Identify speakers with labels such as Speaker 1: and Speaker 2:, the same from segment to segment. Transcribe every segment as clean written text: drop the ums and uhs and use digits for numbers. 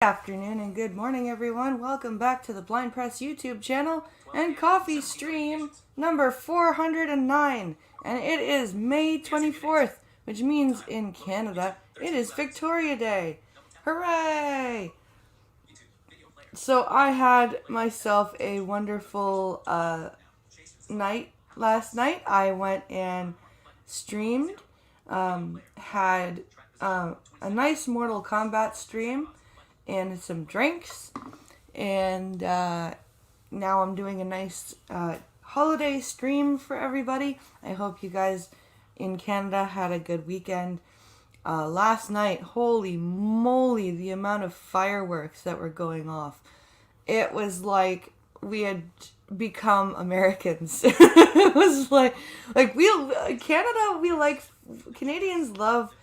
Speaker 1: Good afternoon and good morning, everyone. Welcome back to the Blind Press YouTube channel and coffee stream number 409. And it is May 24th, which means in Canada it is Victoria Day. Hooray! So I had myself a wonderful night last night. I went and streamed, had a nice Mortal Kombat stream and some drinks, and now I'm doing a nice holiday stream for everybody. I hope you guys in Canada had a good weekend. Last night, holy moly, the amount of fireworks that were going off. It was like we had become Americans. It was like Canadians love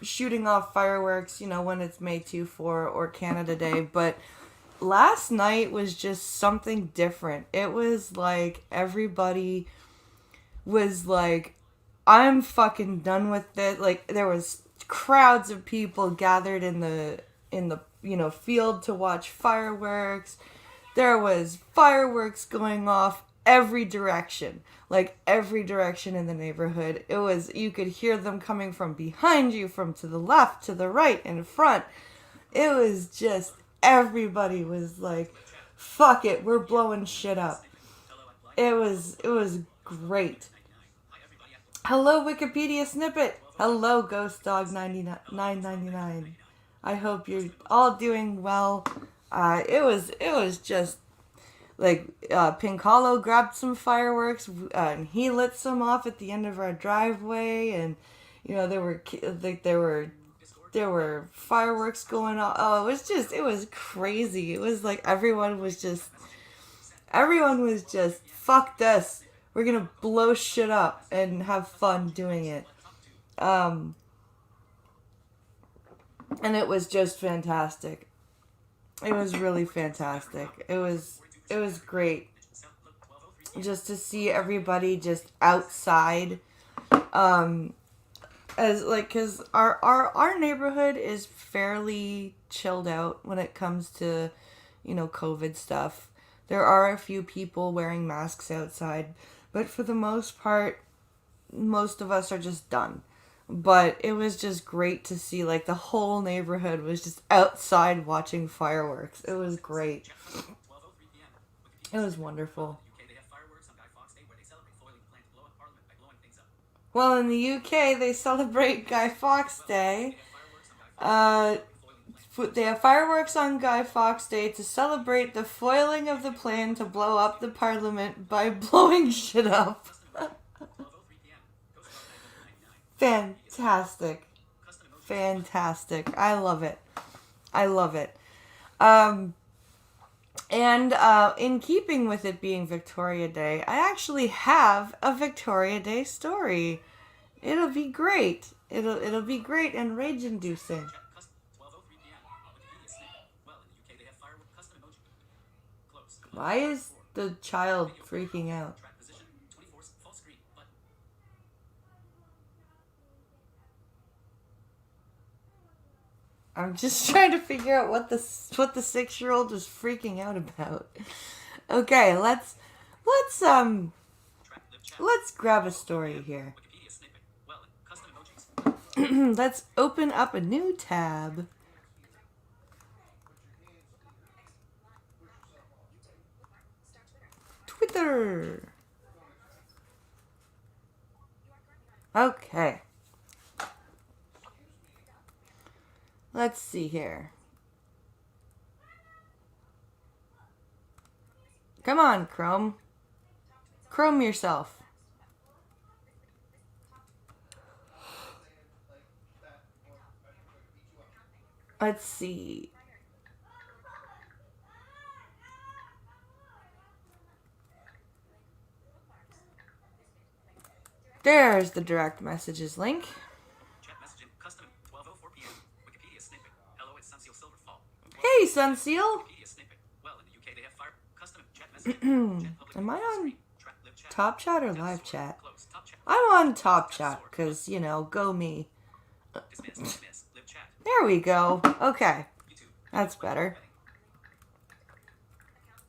Speaker 1: shooting off fireworks, when it's May 2/4 or Canada Day, but last night was just something different. It was like everybody was like, I'm fucking done with it. Like there was crowds of people gathered in the field to watch fireworks. There was fireworks going off every direction. Like every direction in the neighborhood. You could hear them coming from behind you, from to the left, to the right, in front. It was just, everybody was like, fuck it, we're blowing shit up. It was great. Hello, Wikipedia snippet. Hello, Ghost Dog 999. I hope you're all doing well. It was just like Pink Hollow grabbed some fireworks and he lit some off at the end of our driveway, and there were fireworks going on. Oh, it was crazy. It was like everyone was just fuck this. We're gonna blow shit up and have fun doing it. And it was just fantastic. It was really fantastic. It was great just to see everybody just outside, because our neighborhood is fairly chilled out when it comes to COVID stuff. There are a few people wearing masks outside, but for the most part, most of us are just done. But it was just great to see, like, the whole neighborhood was just outside watching fireworks. It was great. It was wonderful. Well, in the UK, they celebrate Guy Fawkes Day. They have fireworks on Guy Fawkes Day to celebrate the foiling of the plan to blow up the Parliament by blowing shit up. Fantastic. Fantastic. I love it. I love it. And in keeping with it being Victoria Day, I actually have a Victoria Day story. It'll be great. It'll be great and rage-inducing. Why is the child freaking out? I'm just trying to figure out what the 6-year-old was freaking out about. Okay, let's grab a story here. Let's open up a new tab. Twitter. Okay. Let's see here. Come on, Chrome. Chrome yourself. Let's see. There's the direct messages link. Hey, Sunseal. Am I on Top Chat or Live Chat? I'm on Top Chat, because, go me. There we go. Okay. That's better.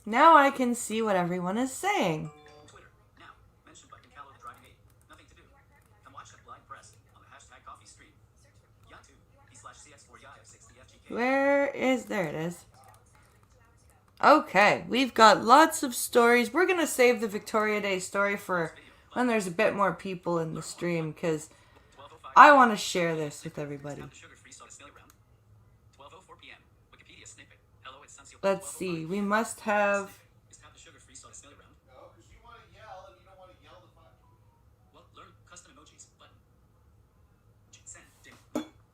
Speaker 1: Now I can see what everyone is saying.
Speaker 2: Twitter. Now. Mention button Callow the driving aid. Nothing to do. Come watch the blind press on the hashtag coffee stream. YouTube.
Speaker 1: Where is... There it is. Okay. We've got lots of stories. We're going to save the Victoria Day story for when there's a bit more people in the stream, because I want to share this with everybody. Let's see. We must have...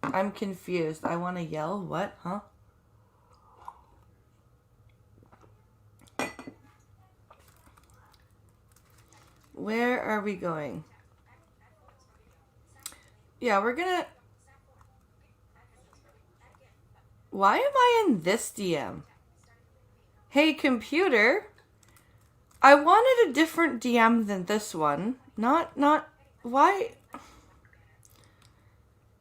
Speaker 1: I'm confused. I want to yell. What? Huh? Where are we going? Yeah, we're gonna... Why am I in this DM? Hey, computer. I wanted a different DM than this one. Not... Why...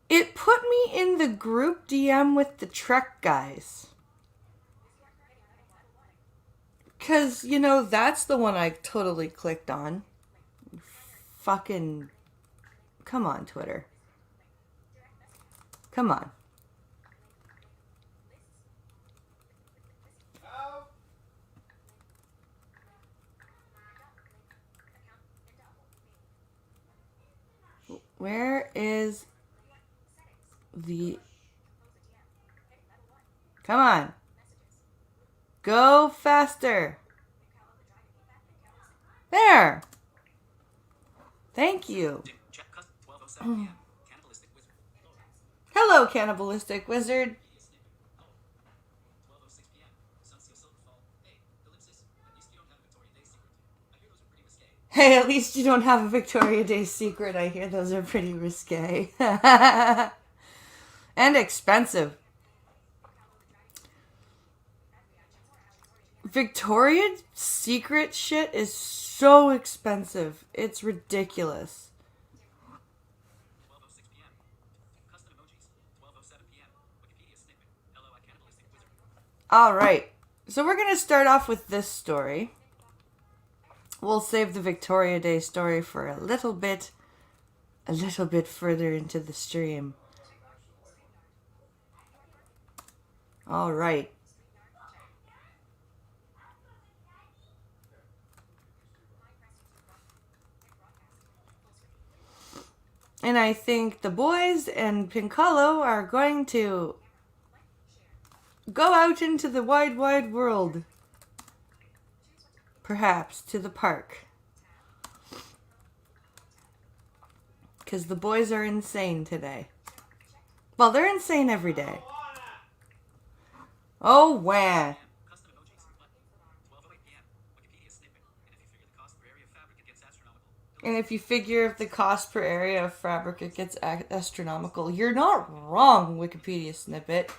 Speaker 1: It put me in the group DM with the Trek guys. Because, you know, that's the one I totally clicked on. Fucking... Come on, Twitter. Come on. Where is... the... Come on. Go faster. There. Thank you. Hello, Cannibalistic Wizard. Hey, at least you don't have a Victoria Day secret. I hear those are pretty risque. And expensive. Victoria's Secret shit is so expensive. It's ridiculous. Alright. So we're going to start off with this story. We'll save the Victoria Day story for a little bit further into the stream. Alright. And I think the boys and Pincolo are going to go out into the wide, wide world. Perhaps to the park. Because the boys are insane today. Well, they're insane every day. Oh, wow. And if you figure if the cost per area of fabric it gets astronomical, you're not wrong, Wikipedia snippet.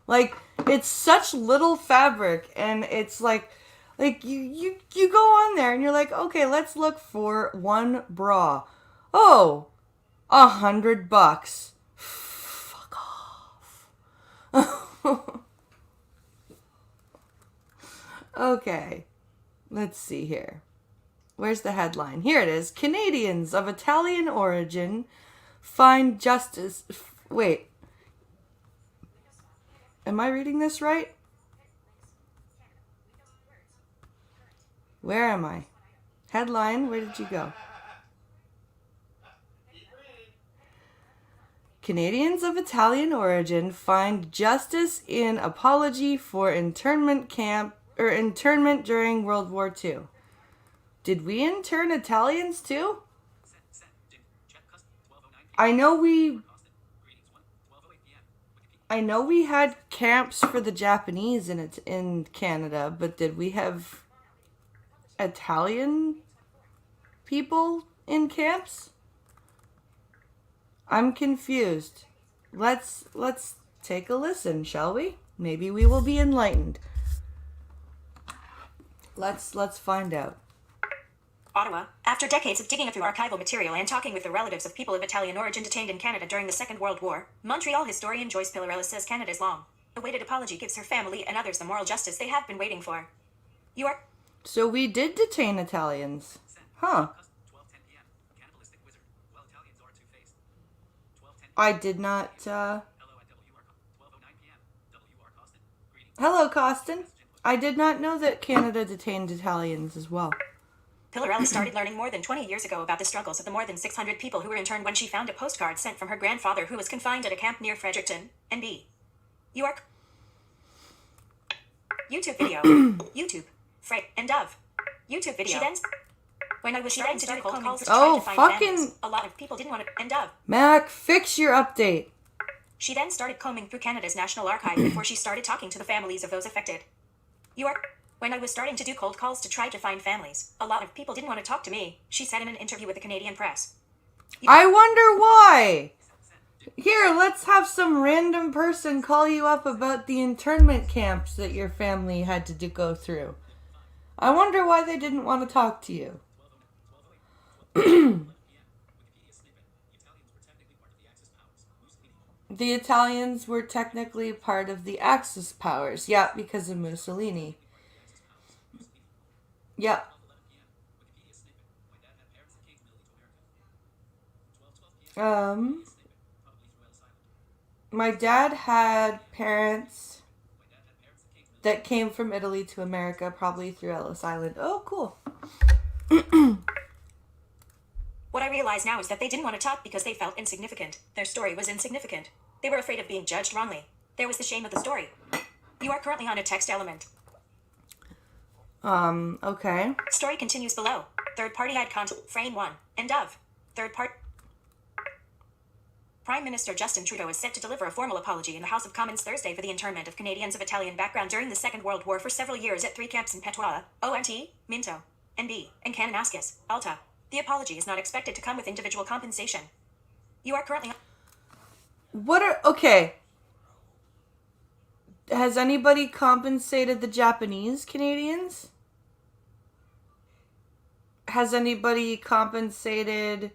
Speaker 1: Like, it's such little fabric, and it's like you go on there and you're like, okay, let's look for one bra. Oh, $100. Fuck off. Okay, let's see here. Where's the headline? Here it is. Canadians of Italian origin find justice... Wait. Am I reading this right? Where am I? Headline, where did you go? Canadians of Italian origin find justice in apology for internment during World War II. Did we intern Italians too? I know we had camps for the Japanese in Canada, but did we have Italian people in camps? I'm confused. Let's take a listen, shall we? Maybe we will be enlightened. Let's find out.
Speaker 3: Ottawa. After decades of digging through archival material and talking with the relatives of people of Italian origin detained in Canada during the Second World War, Montreal historian Joyce Pillarella says Canada's long-awaited apology gives her family and others the moral justice they have been waiting for. You are...
Speaker 1: So we did detain Italians. Huh. I did not, Hello, Costin. I did not know that Canada detained Italians as well.
Speaker 3: Pillarella started learning more than 20 years ago about the struggles of the more than 600 people who were interned when she found a postcard sent from her grandfather who was confined at a camp near Fredericton, NB. York. YouTube video. YouTube. Freight and Dove. YouTube video. She then... When I was starting to do cold calls to try to find families, a lot of people didn't want to... And Dove.
Speaker 1: Mac, fix your update.
Speaker 3: She then started combing through Canada's National Archive before she started talking to the families of those affected. When I was starting to do cold calls to try to find families, a lot of people didn't want to talk to me, she said in an interview with the Canadian press.
Speaker 1: I wonder why. Here, let's have some random person call you up about the internment camps that your family had to go through. I wonder why they didn't want to talk to you. The Italians were technically part of the Axis powers. Yeah, because of Mussolini. Yeah. My dad had parents that came from Italy to America, probably through Ellis Island. Oh, cool.
Speaker 3: What I realize now is that they didn't want to talk because they felt insignificant. Their story was insignificant. They were afraid of being judged wrongly. There was the shame of the story. You are currently on a text element.
Speaker 1: Okay.
Speaker 3: Story continues below. Third party had frame 1. End of. Third part. Prime Minister Justin Trudeau is set to deliver a formal apology in the House of Commons Thursday for the internment of Canadians of Italian background during the Second World War for several years at 3 camps in Petois, ONT, Minto, NB, and Kananaskis, Alta. The apology is not expected to come with individual compensation. You are currently...
Speaker 1: Okay. Has anybody compensated the Japanese Canadians? Has anybody compensated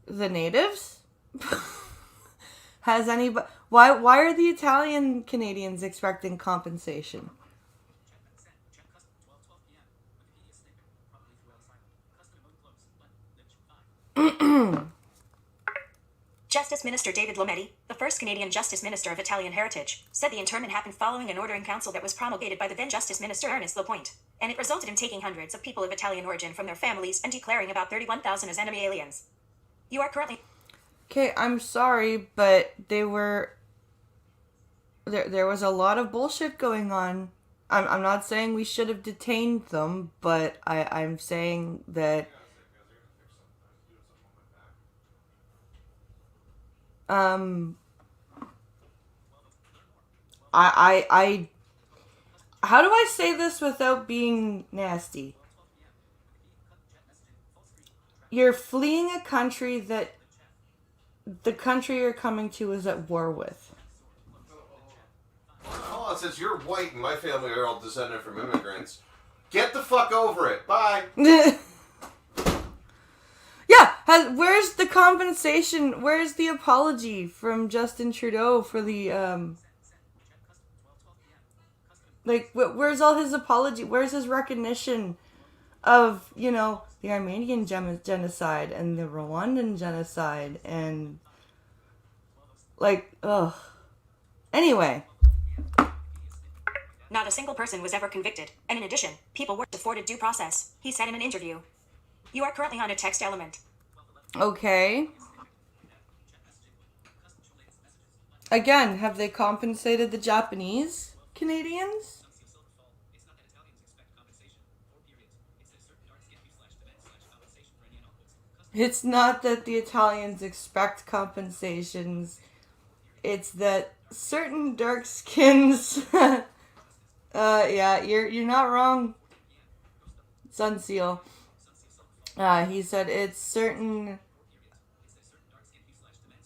Speaker 1: the natives? Has anybody... Why are the Italian Canadians expecting compensation?
Speaker 3: Justice Minister David Lametti, the first Canadian Justice Minister of Italian heritage, said the internment happened following an order in council that was promulgated by the then Justice Minister Ernest Lapointe, and it resulted in taking hundreds of people of Italian origin from their families and declaring about 31,000 as enemy aliens. You are currently...
Speaker 1: Okay, I'm sorry, but there was a lot of bullshit going on. I'm not saying we should have detained them, but I'm saying that I how do I say this without being nasty? You're fleeing a country that the country you're coming to is at war with.
Speaker 4: Hold on, since you're white and my family are all descended from immigrants, get the fuck over it. Bye.
Speaker 1: Yeah, where's the compensation? Where's the apology from Justin Trudeau for the where's all his apology? Where's his recognition of, the Armenian genocide and the Rwandan genocide and anyway.
Speaker 3: Not a single person was ever convicted, and in addition, people were afforded due process, he said in an interview. You are currently on a text element.
Speaker 1: Okay. Again, have they compensated the Japanese Canadians? It's not that the Italians expect compensations. It's that certain dark skins... yeah, you're not wrong. Sunseal. He said it's certain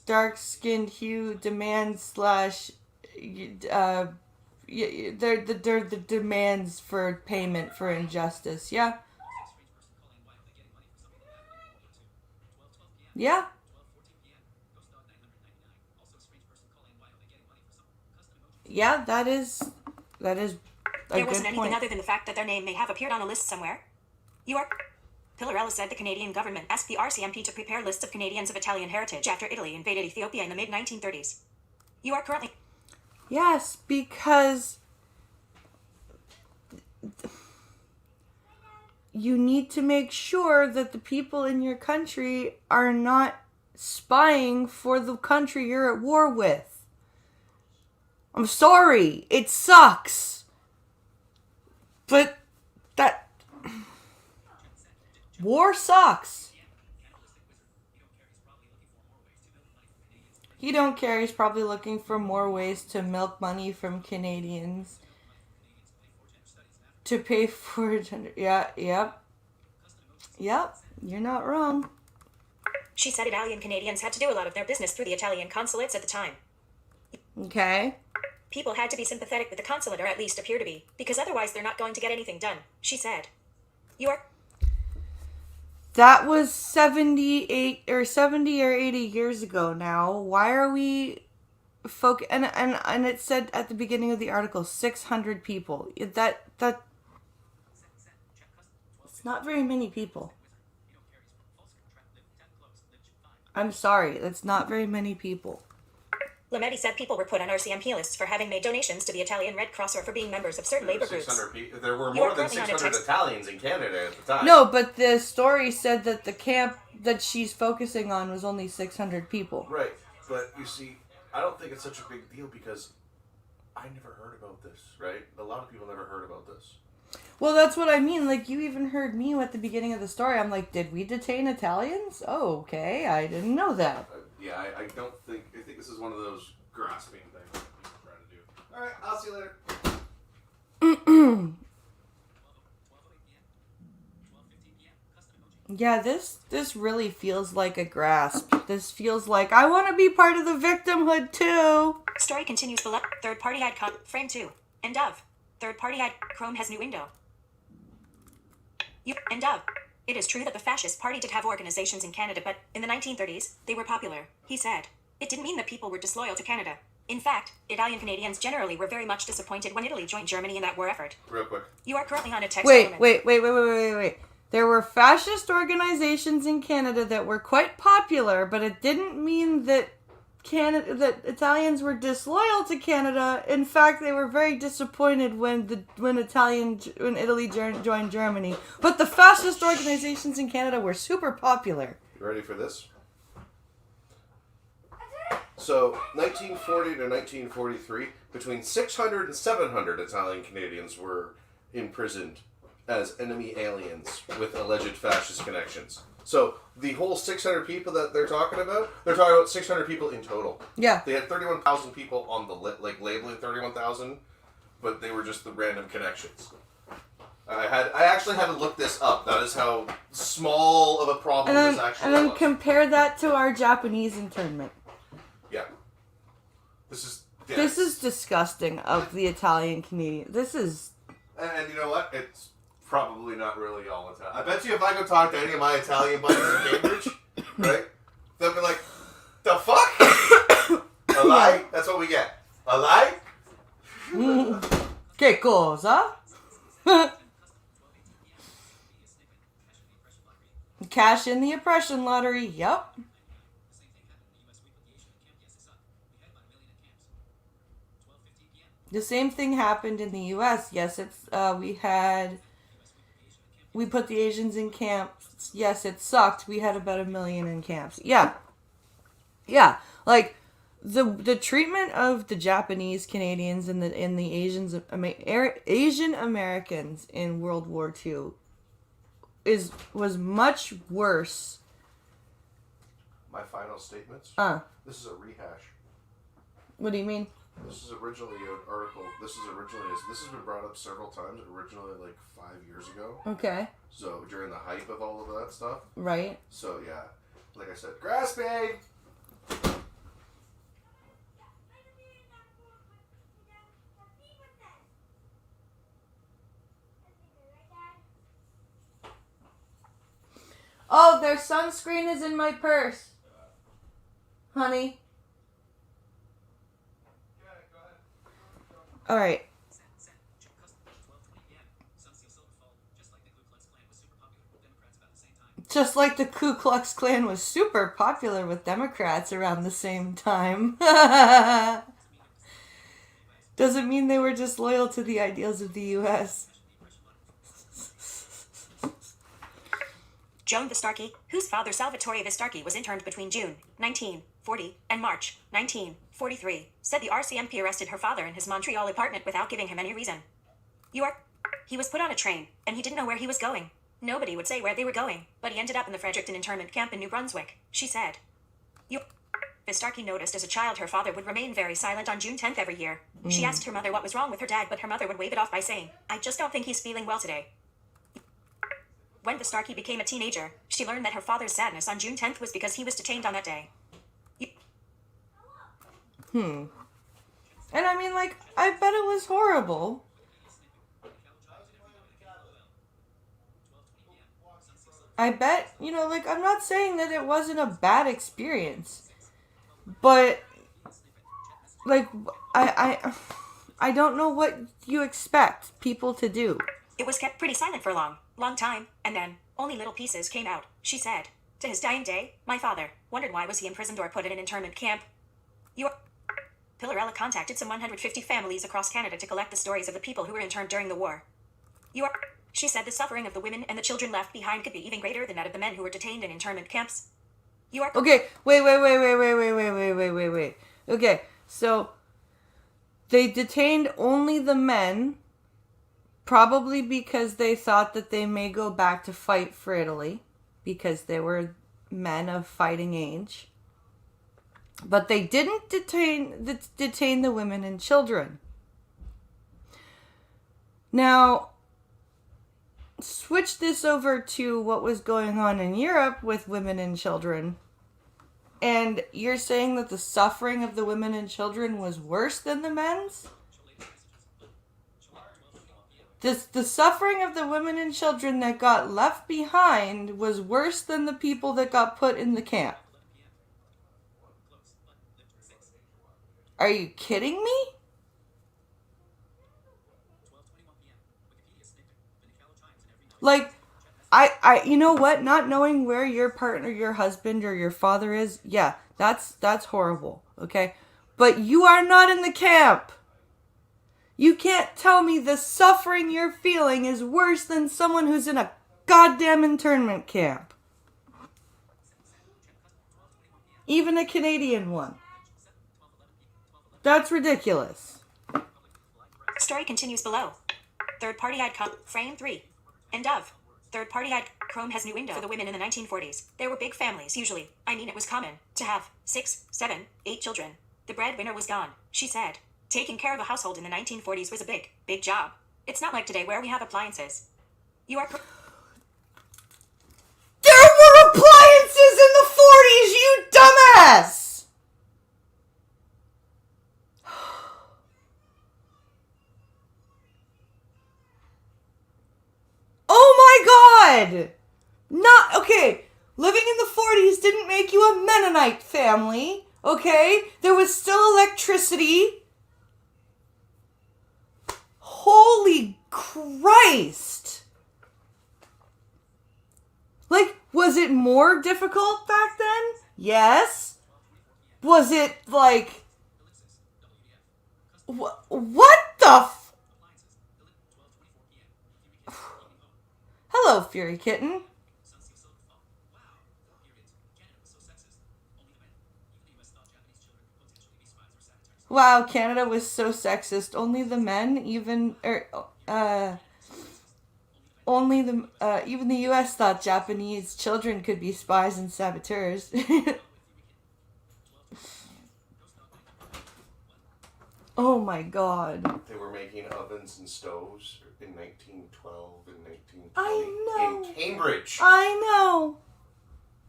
Speaker 1: dark-skinned hue demands / they're the demands for payment for injustice. Yeah. Yeah.
Speaker 2: 12:14 p.m. Ghost Dog 999. Also a strange person calling Wyoming getting money for some custom emoji.
Speaker 1: Yeah, that is a
Speaker 3: There
Speaker 1: good
Speaker 3: wasn't anything
Speaker 1: point.
Speaker 3: other than the fact that their name may have appeared on a list somewhere. You are. Pillarella said the Canadian government asked the RCMP to prepare lists of Canadians of Italian heritage after Italy invaded Ethiopia in the mid-1930s. You are currently.
Speaker 1: Yes, because you need to make sure that the people in your country are not spying for the country you're at war with. I'm sorry, it sucks. But that war sucks. He don't care. He's probably looking for more ways to milk money from Canadians to pay for gender. Yeah, yep. Yep, you're not wrong.
Speaker 3: She said Italian Canadians had to do a lot of their business through the Italian consulates at the time.
Speaker 1: Okay.
Speaker 3: People had to be sympathetic with the consulate, or at least appear to be, because otherwise they're not going to get anything done, she said. You are.
Speaker 1: That was 70 or 80 years ago now. Why are we and it said at the beginning of the article 600 people. That it's not very many people. I'm sorry, that's not very many people.
Speaker 3: Lametti said people were put on RCMP lists for having made donations to the Italian Red Cross or for being members of certain labor groups.
Speaker 4: There were
Speaker 3: You are
Speaker 4: more than
Speaker 3: currently on a
Speaker 4: 600
Speaker 3: text-
Speaker 4: Italians in Canada at the time.
Speaker 1: No, but the story said that the camp that she's focusing on was only 600 people.
Speaker 4: Right, but you see, I don't think it's such a big deal because I never heard about this, right? A lot of people never heard about this.
Speaker 1: Well, that's what I mean. Like, you even heard me at the beginning of the story. I'm like, did we detain Italians? Oh, okay. I didn't know that.
Speaker 4: Yeah, I don't think... I think this is one of those grasping things that people try to do. Alright, I'll see you later.
Speaker 2: 12:08 p.m. 12:15 p.m. Custom emoji.
Speaker 1: Yeah, this really feels like a grasp. This feels like, I want to be part of the victimhood, too.
Speaker 3: Story continues below. Third party ad frame 2. End of. Third party ad Chrome has new window. End of. It is true that the fascist party did have organizations in Canada, but in the 1930s, they were popular, he said. It didn't mean that people were disloyal to Canada. In fact, Italian Canadians generally were very much disappointed when Italy joined Germany in that war effort.
Speaker 4: Real quick.
Speaker 3: You are currently on a text
Speaker 1: Wait.
Speaker 3: element.
Speaker 1: There were fascist organizations in Canada that were quite popular, but it didn't mean that Italians were disloyal to Canada. In fact, they were very disappointed when Italy joined Germany. But the fascist organizations in Canada were super popular.
Speaker 4: You ready for this? So, 1940 to 1943, between 600 and 700 Italian Canadians were imprisoned as enemy aliens with alleged fascist connections. So, the whole 600 people that they're talking about 600 people in total.
Speaker 1: Yeah.
Speaker 4: They had 31,000 people on the labeling 31,000, but they were just the random connections. I actually had to look this up. That is how small of a problem this actually was.
Speaker 1: Compare that to our Japanese internment.
Speaker 4: Yeah. This
Speaker 1: This is disgusting of the Italian Canadian. This is...
Speaker 4: And you know what? It's probably not really all Italian. I bet you if I go talk to any of my Italian buddies in Cambridge, right? They'll be like, the fuck? A lie? That's what we get. A lie?
Speaker 1: Che cosa? Cash in the oppression lottery. Yep. The same thing happened in the U.S. Yes, it's we put the Asians in camps. Yes, it sucked. We had about 1 million in camps. Yeah. Like the treatment of the Japanese Canadians and the Asian Americans in World War II was much worse.
Speaker 4: My final statements? This is a rehash.
Speaker 1: What do you mean?
Speaker 4: This is originally an article. This has been brought up several times. Originally, like 5 years ago.
Speaker 1: Okay.
Speaker 4: So during the hype of all of that stuff.
Speaker 1: Right.
Speaker 4: So yeah, like I said, grasping.
Speaker 1: Oh, their sunscreen is in my purse. Honey? Alright.
Speaker 2: Check custom. 12:20 p.m. Sun Seal Silver Fall. Just like the Ku Klux Klan was super popular with Democrats around the same time.
Speaker 1: Just like the Ku Klux Klan was super popular with Democrats around the same time. Doesn't mean they were just loyal to the ideals of the U.S.
Speaker 3: Joan Vistarchi, whose father Salvatore Vistarchi was interned between June 1940 and March 1943, said the RCMP arrested her father in his Montreal apartment without giving him any reason. He was put on a train, and he didn't know where he was going. Nobody would say where they were going, but he ended up in the Fredericton internment camp in New Brunswick, she said. Vistarchi noticed as a child her father would remain very silent on June 10th every year. She asked her mother what was wrong with her dad, but her mother would wave it off by saying, "I just don't think he's feeling well today." When Vistarchi became a teenager, she learned that her father's sadness on June 10th was because he was detained on that day.
Speaker 1: And I mean, like, I bet it was horrible. I bet, you know, like, I'm not saying that it wasn't a bad experience, but, like, I don't know what you expect people to do.
Speaker 3: It was kept pretty silent for a long time, and then only little pieces came out, she said. To his dying day, my father wondered why was he imprisoned or put in an internment camp. Pillarella contacted some 150 families across Canada to collect the stories of the people who were interned during the war. She said the suffering of the women and the children left behind could be even greater than that of the men who were detained in internment camps.
Speaker 1: Okay, wait. Okay, so they detained only the men, probably because they thought that they may go back to fight for Italy, because they were men of fighting age. But they didn't detain the women and children. Now, switch this over to what was going on in Europe with women and children. And you're saying that the suffering of the women and children was worse than the men's? The suffering of the women and children that got left behind was worse than the people that got put in the camp. Are you kidding me? Like, you know what? Not knowing where your partner, your husband, or your father is, yeah, that's horrible, okay? But you are not in the camp. You can't tell me the suffering you're feeling is worse than someone who's in a goddamn internment camp. Even a Canadian one. That's ridiculous.
Speaker 3: Story continues below. Third-party ad frame 3. End of. Third-party ad Chrome has new window for the women in the 1940s. There were big families usually. I mean, it was common to have 6, 7, 8 children. The breadwinner was gone, she said. Taking care of a household in the 1940s was a big job. It's not like today where we have appliances.
Speaker 1: There were appliances in the 40s, you dumbass! Oh my god! Okay, living in the 40s didn't make you a Mennonite family, okay? There was still electricity. Holy Christ! Like, was it more difficult back then? Yes. Was it, like... What the Hello, Fury Kitten. Wow, Canada was so sexist. Only the men, even the U.S. thought Japanese children could be spies and saboteurs. Oh my god.
Speaker 4: They were making ovens and stoves in 1912 and 1920
Speaker 1: I know.
Speaker 4: in Cambridge.
Speaker 1: I know.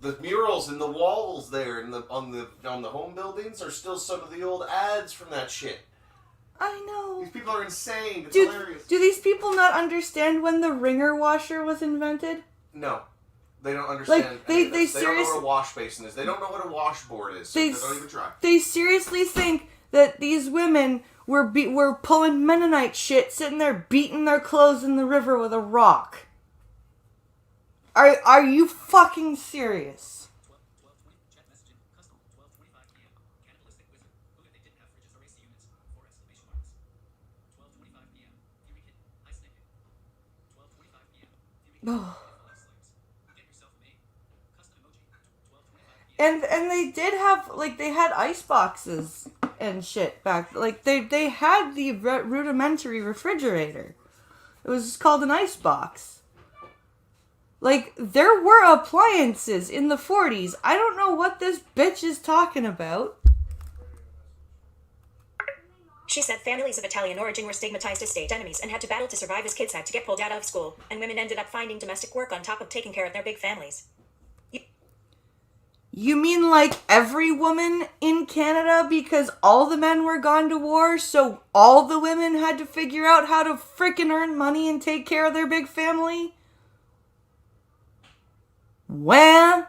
Speaker 4: The murals in the walls there on the home buildings are still some of the old ads from that shit.
Speaker 1: I know.
Speaker 4: These people are insane. It's hilarious.
Speaker 1: Do these people not understand when the wringer washer was invented?
Speaker 4: No. They don't understand.
Speaker 1: Like, they
Speaker 4: don't know
Speaker 1: seriously,
Speaker 4: what a wash basin is. They don't know what a washboard is. So they don't even try.
Speaker 1: They seriously think that these women were pulling Mennonite shit, sitting there beating their clothes in the river with a rock. Are you fucking serious?
Speaker 2: 12:20 chat messaging custom 12:25 p.m. Cannibalistic wizard. Who if they didn't have fridges or AC units? 4 exclamation marks. 12:25 p.m. Fury kid. Hi snake. 12:25 p.m. Fury kid. Life slaves. Get yourself made. Custom emoji. 12:25 p.m.
Speaker 1: And they did have, like, they had ice boxes and shit back. Like, they had the rudimentary refrigerator. It was called an ice box. Like, there were appliances in the 40s. I don't know what this bitch is talking about.
Speaker 3: She said families of Italian origin were stigmatized as state enemies and had to battle to survive as kids had to get pulled out of school, and women ended up finding domestic work on top of taking care of their big families.
Speaker 1: You mean like every woman in Canada, because all the men were gone to war, so all the women had to figure out how to frickin' earn money and take care of their big family? Well,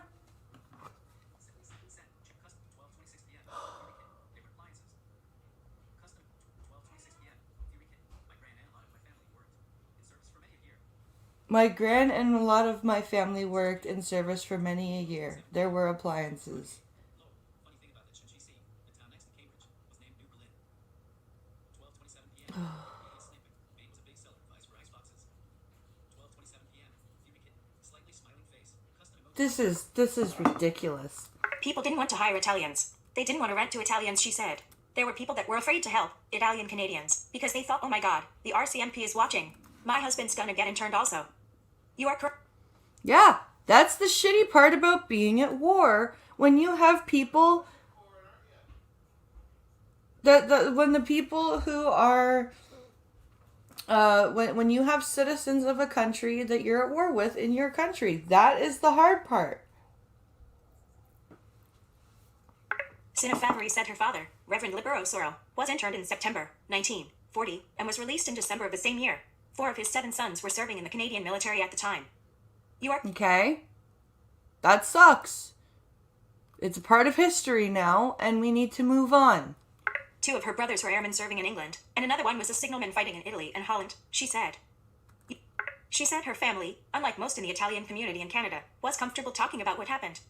Speaker 1: my gran and a lot of my family worked in service for many a year. There were appliances.
Speaker 2: Funny thing about the Chinchisi, the town next to Cambridge, was named New Berlin. 12:27 p.m. Sleeping. Bane was a big seller of ice for iceboxes. 12:27 p.m. Fury kid. Slightly smiling face. Custom emoji.
Speaker 1: This is ridiculous.
Speaker 3: People didn't want to hire Italians. They didn't want to rent to Italians, she said. There were people that were afraid to help Italian Canadians because they thought, oh my god, the RCMP is watching. My husband's gonna get interned also. You are correct.
Speaker 1: Yeah, that's the shitty part about being at war. When you have people when the people who are when you have citizens of a country that you're at war with in your country, that is the hard part.
Speaker 3: Sina Favre said her father, Reverend Libero Soro, was interned in September 1940 and was released in December of the same year. 4 of his 7 sons were serving in the Canadian military at the time. You are...
Speaker 1: Okay? That sucks. It's a part of history now, and we need to move on.
Speaker 3: 2 of her brothers were airmen serving in England, and another one was a signalman fighting in Italy and Holland, she said. She said her family, unlike most in the Italian community in Canada, was comfortable talking about what happened.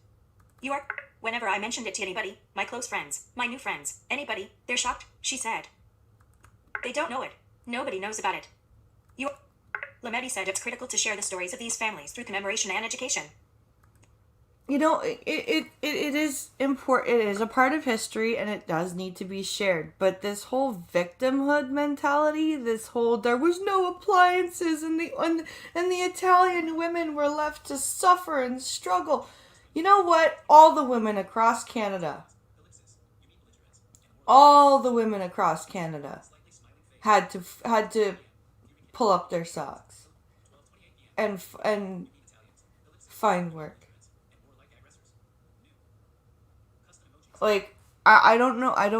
Speaker 3: You are... Whenever I mentioned it to anybody, my close friends, my new friends, anybody, they're shocked, she said. They don't know it. Nobody knows about it. Lametti said it's critical to share the stories of these families through commemoration and education.
Speaker 1: You know, it is important. It is a part of history, and it does need to be shared. But this whole victimhood mentality, this whole there was no appliances, and the Italian women were left to suffer and struggle. You know what? All the women across Canada, had to pull up their socks and find work. Like, I don't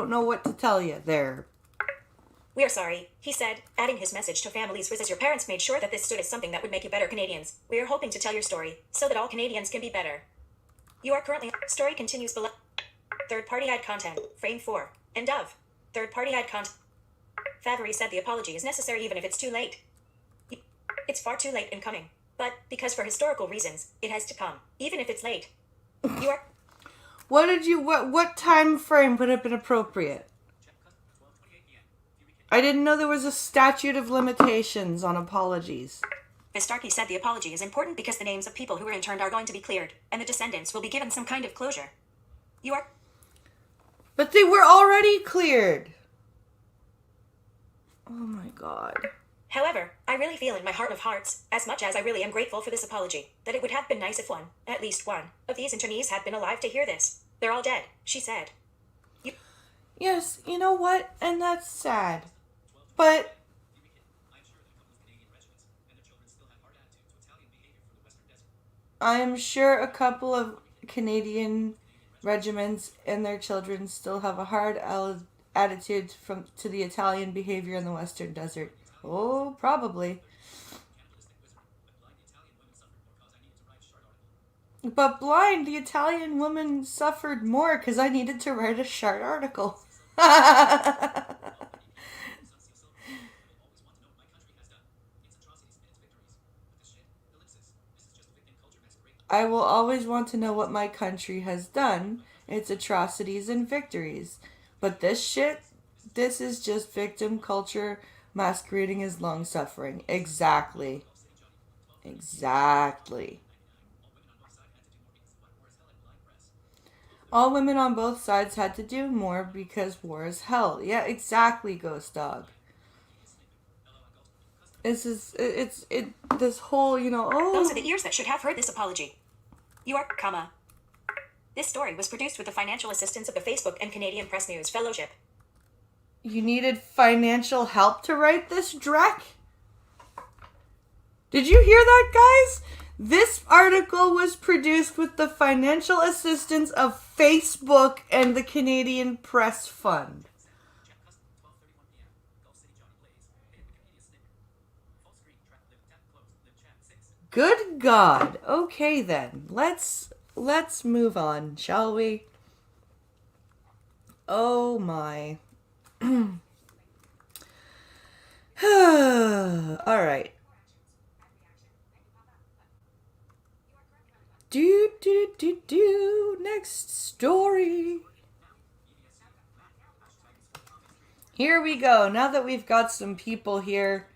Speaker 1: know what to tell you there.
Speaker 3: We're sorry, he said, adding his message to families was as your parents made sure that this stood as something that would make you better Canadians. We are hoping to tell your story so that all Canadians can be better. You are currently... Story continues below. Third-party ad content. Frame 4. End of. Third-party ad content. Favre said the apology is necessary even if it's too late. It's far too late in coming. But, because for historical reasons, it has to come. Even if it's late. You are...
Speaker 1: What time frame would have been appropriate? I didn't know there was a statute of limitations on apologies.
Speaker 3: Vistarkey said the apology is important because the names of people who were interned are going to be cleared, and the descendants will be given some kind of closure. You are...
Speaker 1: But they were already cleared. Oh my god.
Speaker 3: However, I really feel in my heart of hearts, as much as I really am grateful for this apology, that it would have been nice if one, at least one, of these internees had been alive to hear this. They're all dead, she said.
Speaker 1: Yes, you know what? And that's sad. But... I'm sure a couple of Canadian regiments and their children still have a hard attitude to the Italian behavior in the Western Desert. Oh, probably. But blind, the Italian woman suffered more because I needed to write a short article. I will always want to know what my country has done, its atrocities and victories. But this shit, this is just victim culture masquerading as long suffering. Exactly. Exactly. All women on both sides had to do more because war is hell. Yeah, exactly, Ghost Dog. This whole,
Speaker 3: Those are
Speaker 1: oh,
Speaker 3: the ears that should have heard this apology. You are, comma. This story was produced with the financial assistance of the Facebook and Canadian Press News Fellowship.
Speaker 1: you needed financial help to write this, Drek? Did you hear that, guys? This article was produced with the financial assistance of Facebook and the Canadian Press Fund. Good God. Okay then. Let's move on, shall we? Oh my. All right. Do. Next story. Here we go. Now that we've got some people here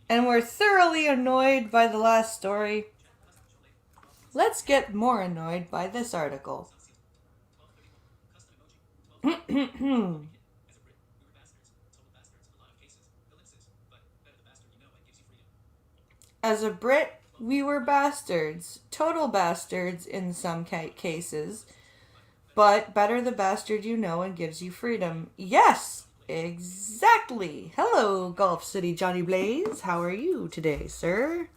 Speaker 1: and we're thoroughly annoyed by the last story, let's get more annoyed by this article. As a Brit, we were bastards. Total bastards in some cases. But better the bastard you know and gives you freedom. Yes, exactly. Hello, Gulf City Johnny Blaze. How are you today, sir?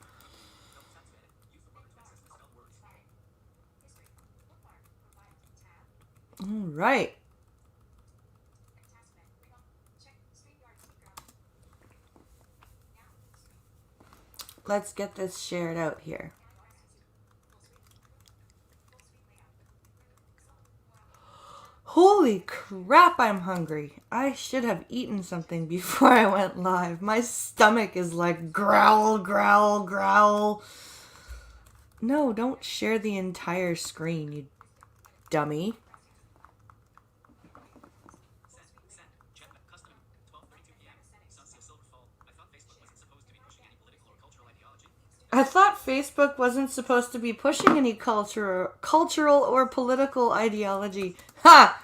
Speaker 1: All right. Let's get this shared out here. Holy crap, I'm hungry. I should have eaten something before I went live. My stomach is like growl, growl, growl. No, don't share the entire screen, you dummy. I thought Facebook wasn't supposed to be pushing any cultural or political ideology. Ha!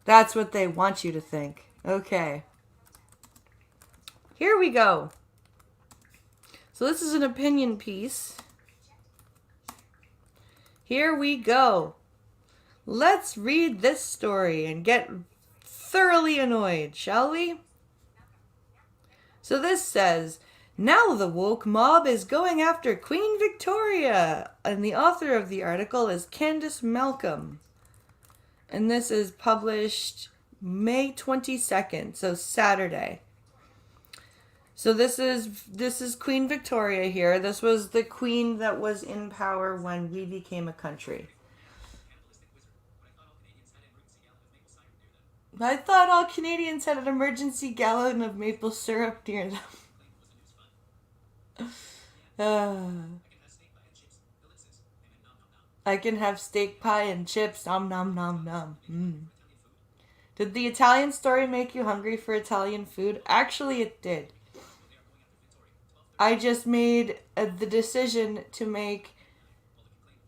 Speaker 1: That's what they want you to think. Okay. Here we go. So this is an opinion piece. Here we go. Let's read this story and get thoroughly annoyed, shall we? So this says, now the woke mob is going after Queen Victoria. And the author of the article is Candace Malcolm. And this is published May 22nd, so Saturday. So this is Queen Victoria here. This was the queen that was in power when we became a country. I thought all Canadians had an emergency gallon of maple syrup near them. I can have steak pie and chips. Nom nom nom nom. Did the Italian story make you hungry for Italian food? Actually, it did. I just made the decision to make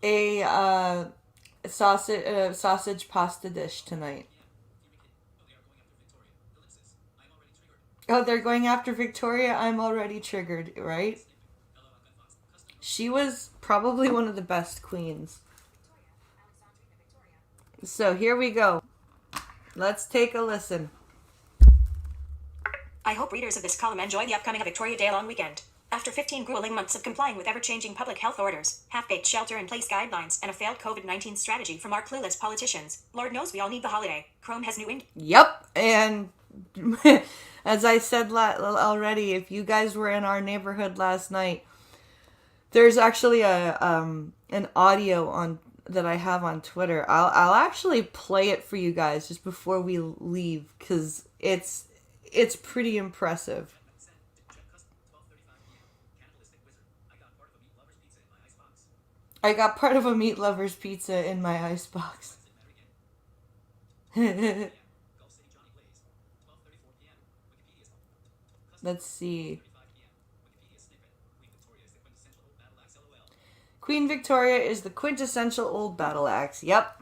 Speaker 1: a sausage pasta dish tonight. Oh, they're going after Victoria. I'm already triggered, right? She was probably one of the best queens. So here we go. Let's take a listen.
Speaker 3: I hope readers of this column enjoy the upcoming Victoria Day long weekend. After 15 grueling months of complying with ever-changing public health orders, half-baked shelter-in-place guidelines, and a failed COVID-19 strategy from our clueless politicians, Lord knows we all need the holiday. Chrome has new...
Speaker 1: Yep, and as I said already, if you guys were in our neighborhood last night, There's actually a an audio on that I have on Twitter. I'll actually play it for you guys just before we leave because it's pretty impressive.
Speaker 2: Send custom 12:35 p.m. Cannibalistic wizard. I got part of a meat lover's pizza in my icebox.
Speaker 1: I got part of a meat lover's pizza in my icebox.
Speaker 2: Gulf City Johnny Blaze. 12:34 p.m. Wikipedia's custom
Speaker 1: Let's see.
Speaker 2: 35 p.m. Wikipedia snippet.
Speaker 1: Queen
Speaker 2: Queen Victoria is the quintessential old battle axe. LOL.
Speaker 1: Victoria is the quintessential old battle axe. Yep.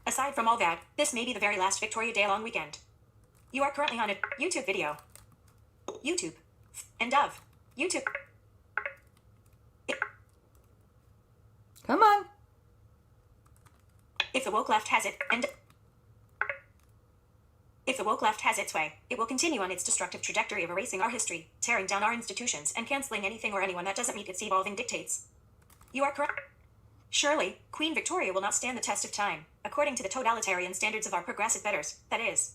Speaker 3: Aside from all that, this may be the very last Victoria Day long weekend. You are currently on a YouTube video. YouTube. End of. YouTube.
Speaker 1: Come on.
Speaker 3: If the woke left has it, and if the woke left has its way, it will continue on its destructive trajectory of erasing our history, tearing down our institutions, and canceling anything or anyone that doesn't meet its evolving dictates. You are correct. Surely, Queen Victoria will not stand the test of time, according to the totalitarian standards of our progressive betters, that is.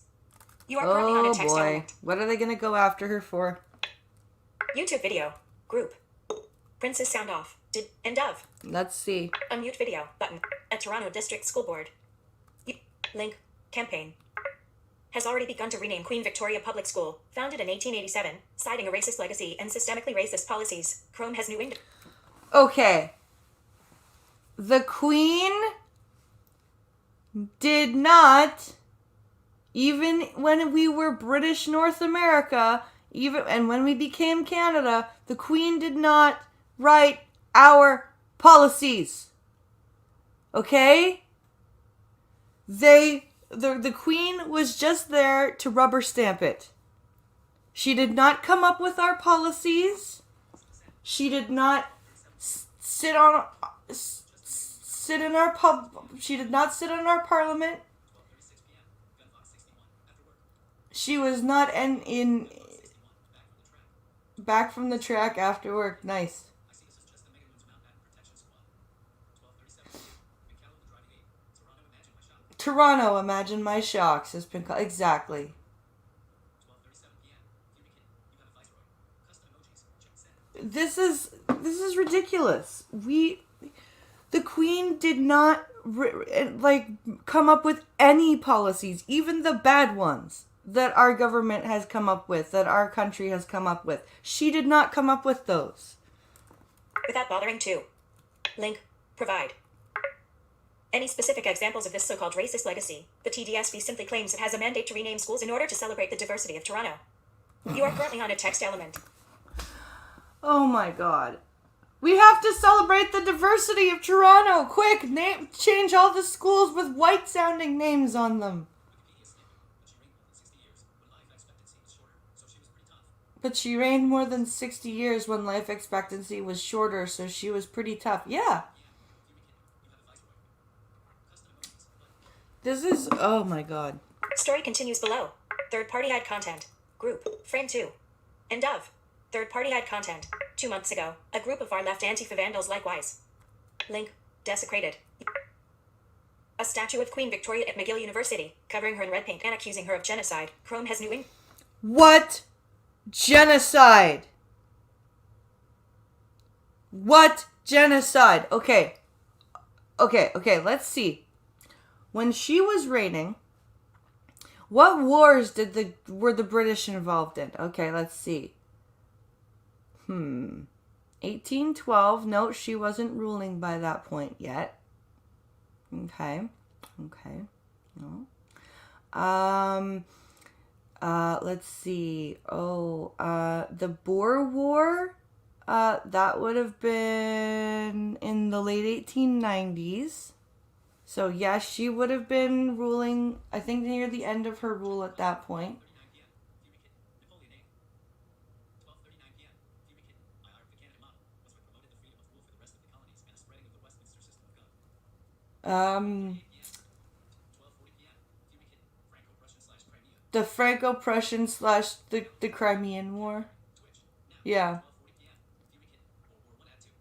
Speaker 3: You are currently on a
Speaker 1: Oh
Speaker 3: text
Speaker 1: boy.
Speaker 3: element.
Speaker 1: What are they going to go after her for?
Speaker 3: YouTube video. Group. Princess sound off. Did end of.
Speaker 1: Let's see.
Speaker 3: Unmute video button. A Toronto District School Board. Link. Campaign. Has already begun to rename Queen Victoria Public School, founded in 1887, citing a racist legacy and systemically racist policies. Chrome has new
Speaker 1: Okay. The Queen did not, even when we were British North America, and when we became Canada, the Queen did not write our policies. Okay? The Queen was just there to rubber stamp it. She did not come up with our policies. She did not sit in our she did not sit in our parliament.
Speaker 2: 12:36 p.m. Gunbox 61 after work.
Speaker 1: She was not in
Speaker 2: 61
Speaker 1: back from the track after work. Nice.
Speaker 2: I see this is just the Mega Moons Mount Batten Protection Squad. 12:37 p.m. McCallum the driving aid. Toronto imagine my shop.
Speaker 1: Toronto, imagine my shocks has been called exactly.
Speaker 2: 12:37 p.m. Fury Kid, you have a viceroy. Custom emojis. Check send.
Speaker 1: This is ridiculous. The Queen did not come up with any policies, even the bad ones that our government has come up with, that our country has come up with. She did not come up with those.
Speaker 3: without bothering to. Link. Provide. Any specific examples of this so-called racist legacy? The TDSB simply claims it has a mandate to rename schools in order to celebrate the diversity of Toronto. You are currently on a text element.
Speaker 1: Oh my god. We have to celebrate the diversity of Toronto. Quick, change all the schools with white-sounding names on them.
Speaker 2: But she reigned more than 60 years when life expectancy was shorter, so she was pretty tough.
Speaker 1: But she reigned more than 60 years when life expectancy was shorter, so she was pretty tough. Yeah. This is... Oh my god.
Speaker 3: Story continues below. Third-party ad content. Group. Frame 2. End of. Third-party ad content. 2 months ago, a group of far-left Antifa vandals likewise. Link. Desecrated. A statue of Queen Victoria at McGill University, covering her in red paint and accusing her of genocide. Chrome has new ink.
Speaker 1: What? Genocide. What genocide? Okay, let's see. When she was reigning, what wars were the British involved in? Okay, let's see. 1812. No, she wasn't ruling by that point yet. Okay. No. Let's see. The Boer War. That would have been in the late 1890s. So, yeah, she would have been ruling, I think, near the end of her rule at that point.
Speaker 2: 12:39 p.m. Fury Kid, IR the Canada model was what promoted the freedom of rule for the rest of the colonies and the spreading of the Westminster system of government. 12:40 p.m. Fury Kid, Franco-Prussian / Crimea.
Speaker 1: The Franco-Prussian / the Crimean War.
Speaker 2: Twitch. Now,
Speaker 1: Yeah.
Speaker 2: 12:40 p.m. Fury Kid, World War I Act 2.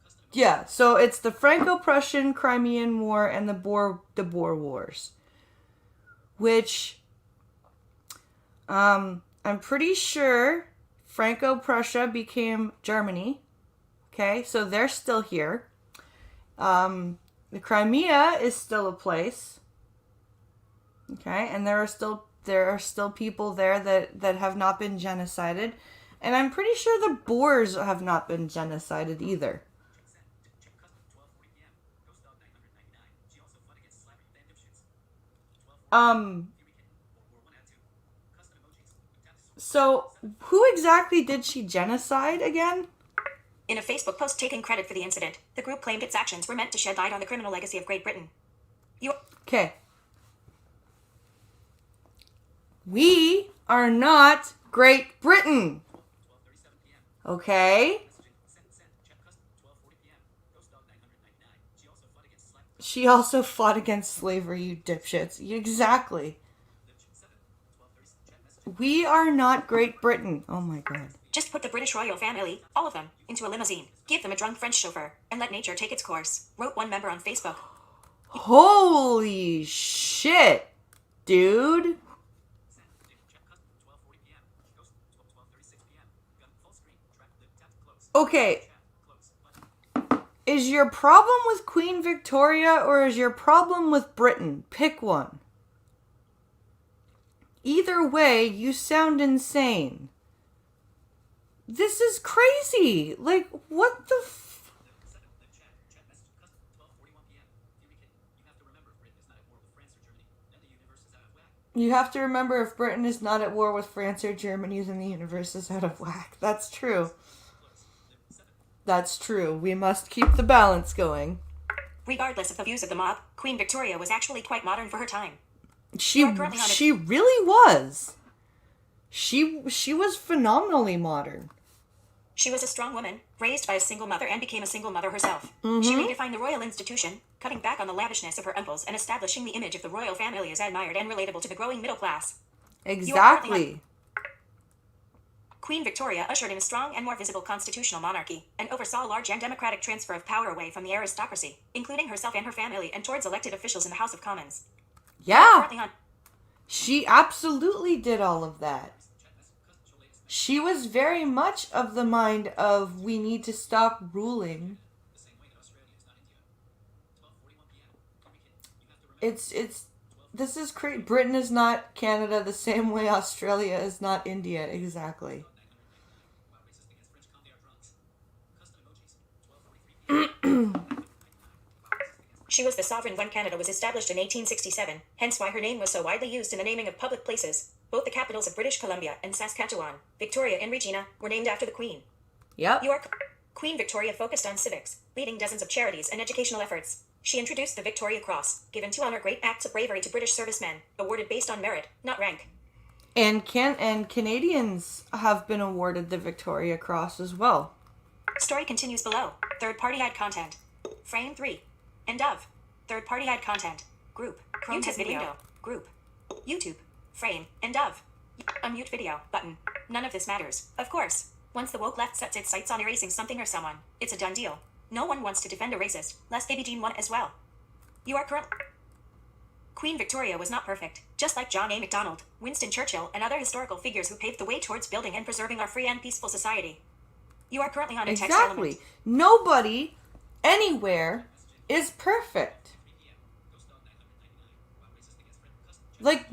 Speaker 2: Custom
Speaker 1: Yeah, so it's the Franco-Prussian Crimean War and the Boer Wars. Which, I'm pretty sure Franco-Prussia became Germany. Okay, so they're still here. The Crimea is still a place. Okay, and there are still people there that have not been genocided, and I'm pretty sure the Boers have not been genocided either. So who exactly did she genocide again?
Speaker 3: In a Facebook post taking credit for the incident, the group claimed its actions were meant to shed light on the criminal legacy of Great Britain.
Speaker 1: Okay. We are not Great Britain. Okay? She also fought against slavery, you dipshits. Exactly. We are not Great Britain. Oh my god.
Speaker 3: Just put the British royal family, all of them, into a limousine, give them a drunk French chauffeur, and let nature take its course, wrote one member on Facebook.
Speaker 1: Holy shit, dude. Okay. Is your problem with Queen Victoria or is your problem with Britain? Pick one. Either way, you sound insane. This is crazy. Like, what the You have to remember if Britain is not at war with France or Germany, then the universe is out of whack. That's true. That's true. We must keep the balance going.
Speaker 3: Regardless of the views of the mob, Queen Victoria was actually quite modern for her time.
Speaker 1: She really was. She was phenomenally modern.
Speaker 3: She was a strong woman, raised by a single mother and became a single mother herself. She redefined the royal institution, cutting back on the lavishness of her uncles and establishing the image of the royal family as admired and relatable to the growing middle class.
Speaker 1: Exactly.
Speaker 3: Queen Victoria ushered in a strong and more visible constitutional monarchy, and oversaw a large and democratic transfer of power away from the aristocracy, including herself and her family, and towards elected officials in the House of Commons.
Speaker 1: Yeah. She absolutely did all of that. She was very much of the mind of we need to stop ruling. This is crazy. Britain is not Canada the same way Australia is not India. Exactly.
Speaker 3: She was the sovereign when Canada was established in 1867, hence why her name was so widely used in the naming of public places. Both the capitals of British Columbia and Saskatchewan, Victoria and Regina, were named after the Queen.
Speaker 1: Yep.
Speaker 3: Queen Victoria focused on civics, leading dozens of charities and educational efforts. She introduced the Victoria Cross, given to honor great acts of bravery to British servicemen, awarded based on merit, not rank.
Speaker 1: And Canadians have been awarded the Victoria Cross as well.
Speaker 3: Story continues below. Third-party ad content. Frame 3. End of. Third-party ad content. Group. Chrome YouTube video. Window. Group. YouTube. Frame. End of. Unmute video. Button. None of this matters. Of course. Once the woke left sets its sights on erasing something or someone, it's a done deal. No one wants to defend a racist, lest they be deemed one as well. You are correct. Queen Victoria was not perfect, just like John A. Macdonald, Winston Churchill, and other historical figures who paved the way towards building and preserving our free and peaceful society. You are currently on a text element.
Speaker 1: Exactly. Nobody, anywhere, is perfect. Like,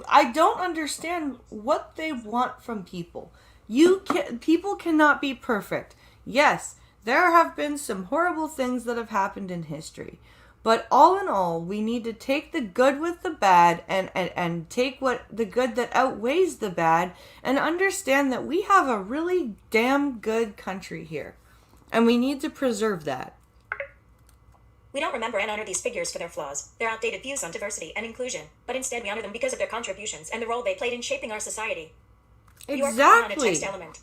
Speaker 1: I don't understand what they want from people. People cannot be perfect. Yes, there have been some horrible things that have happened in history. But all in all, we need to take the good with the bad and take the good that outweighs the bad and understand that we have a really damn good country here. And we need to preserve that.
Speaker 3: We don't remember and honor these figures for their flaws, their outdated views on diversity and inclusion, but instead we honor them because of their contributions and the role they played in shaping our society.
Speaker 1: Exactly.
Speaker 3: You are on a text element.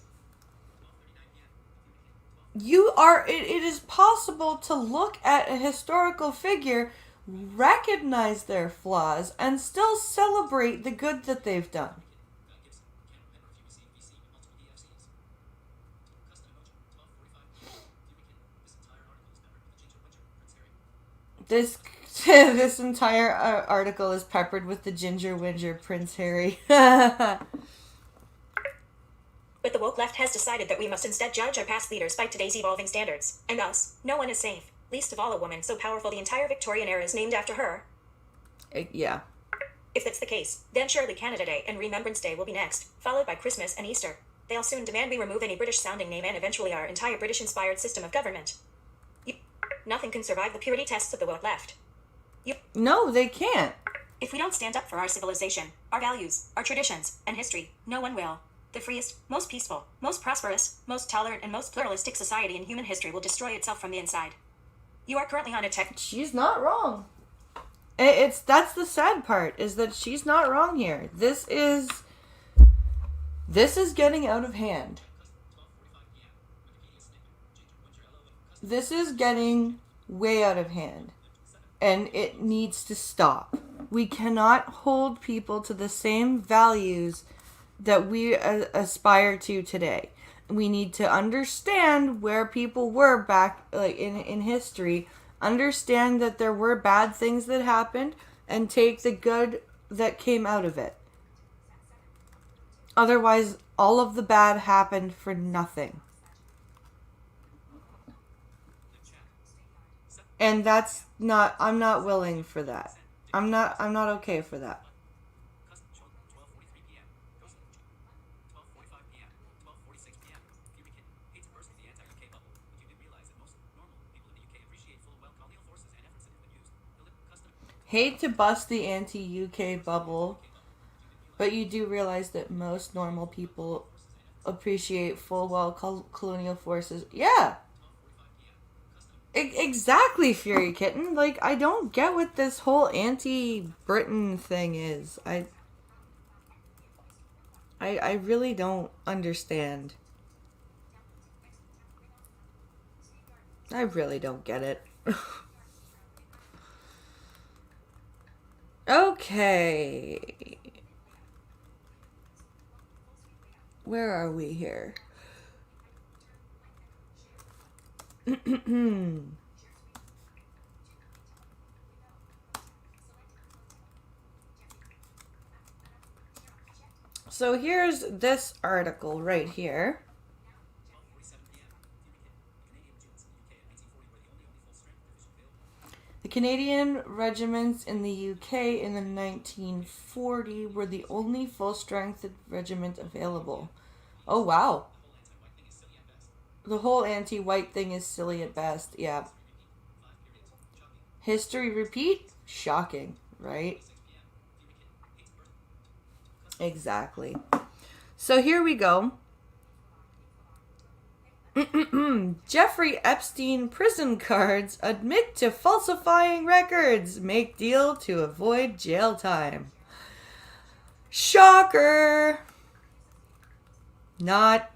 Speaker 1: It is possible to look at a historical figure, recognize their flaws, and still celebrate the good that they've done. This entire article is peppered with the ginger whinger Prince Harry.
Speaker 3: But the woke left has decided that we must instead judge our past leaders by today's evolving standards. And thus, no one is safe, least of all a woman so powerful the entire Victorian era is named after her.
Speaker 1: Yeah.
Speaker 3: If that's the case, then surely Canada Day and Remembrance Day will be next, followed by Christmas and Easter. They'll soon demand we remove any British-sounding name and eventually our entire British-inspired system of government. Nothing can survive the purity tests of the woke left.
Speaker 1: No, they can't.
Speaker 3: If we don't stand up for our civilization, our values, our traditions, and history, no one will. The freest, most peaceful, most prosperous, most tolerant, and most pluralistic society in human history will destroy itself from the inside. You are currently on a tech...
Speaker 1: She's not wrong. That's the sad part, is that she's not wrong here. This is getting out of hand. This is getting way out of hand. And it needs to stop. We cannot hold people to the same values that we aspire to today. We need to understand where people were back in history. Understand that there were bad things that happened and take the good that came out of it. Otherwise, all of the bad happened for nothing. And I'm not willing for that. I'm not okay for that.
Speaker 2: 12:43 p.m. 12:45 p.m. 12:46 p.m. Fury Kitten hates burst the anti-UK bubble, but you did realize that most normal people in the UK appreciate full well colonial forces and efforts that have been used. Custom.
Speaker 1: Hate to bust the anti-UK bubble, but you do realize that most normal people appreciate full well colonial forces. Yeah. Exactly, Fury Kitten. Like, I don't get what this whole anti-Britain thing is. I really don't understand. I really don't get it. Okay. Where are we here? So here's this article right here.
Speaker 2: 12:47 p.m. Fury Kitten. Canadian units in the UK in 1940 were the only full strength division available.
Speaker 1: The Canadian regiments in the UK in the 1940 were the only full-strength regiment available. Oh, wow. The whole anti-white thing is silly at best. Yeah. History repeat? Shocking, right? Exactly. So here we go. Jeffrey Epstein prison guards admit to falsifying records. Make deal to avoid jail time. Shocker! Not.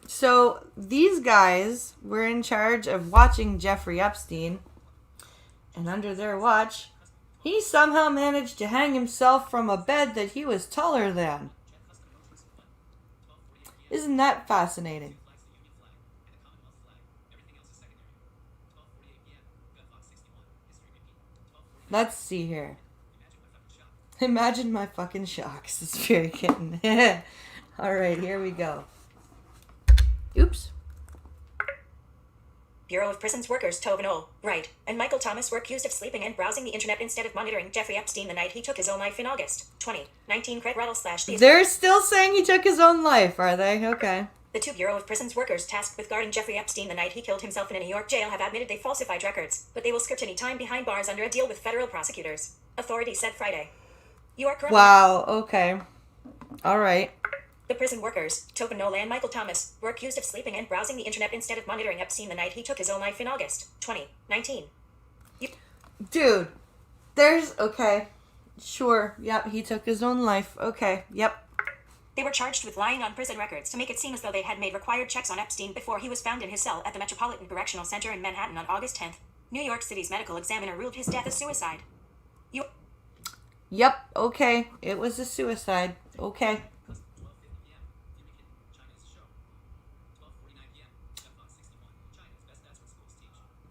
Speaker 1: So these guys were in charge of watching Jeffrey Epstein, and under their watch, he somehow managed to hang himself from a bed that he was taller than. Isn't that fascinating? Let's see here. Imagine my fucking shocks. It's Fury Kitten. Alright, here we go. Oops.
Speaker 3: Bureau of Prisons workers Tobin Knoll, Wright, and Michael Thomas were accused of sleeping and browsing the internet instead of monitoring Jeffrey Epstein the night he took his own life in August 2019. Craig Ruddle /
Speaker 1: They're still saying he took his own life, are they? Okay.
Speaker 3: The two Bureau of Prisons workers tasked with guarding Jeffrey Epstein the night he killed himself in a New York jail have admitted they falsified records, but they will script any time behind bars under a deal with federal prosecutors. Authorities said Friday. You are currently...
Speaker 1: Wow, okay. Alright.
Speaker 3: The prison workers, Tobin Knoll and Michael Thomas, were accused of sleeping and browsing the internet instead of monitoring Epstein the night he took his own life in August 2019.
Speaker 1: Dude, there's... Okay. Sure. Yep, he took his own life. Okay, yep.
Speaker 3: They were charged with lying on prison records to make it seem as though they had made required checks on Epstein before he was found in his cell at the Metropolitan Correctional Center in Manhattan on August 10th. New York City's medical examiner ruled his death a suicide.
Speaker 1: Yep, okay. It was a suicide. Okay.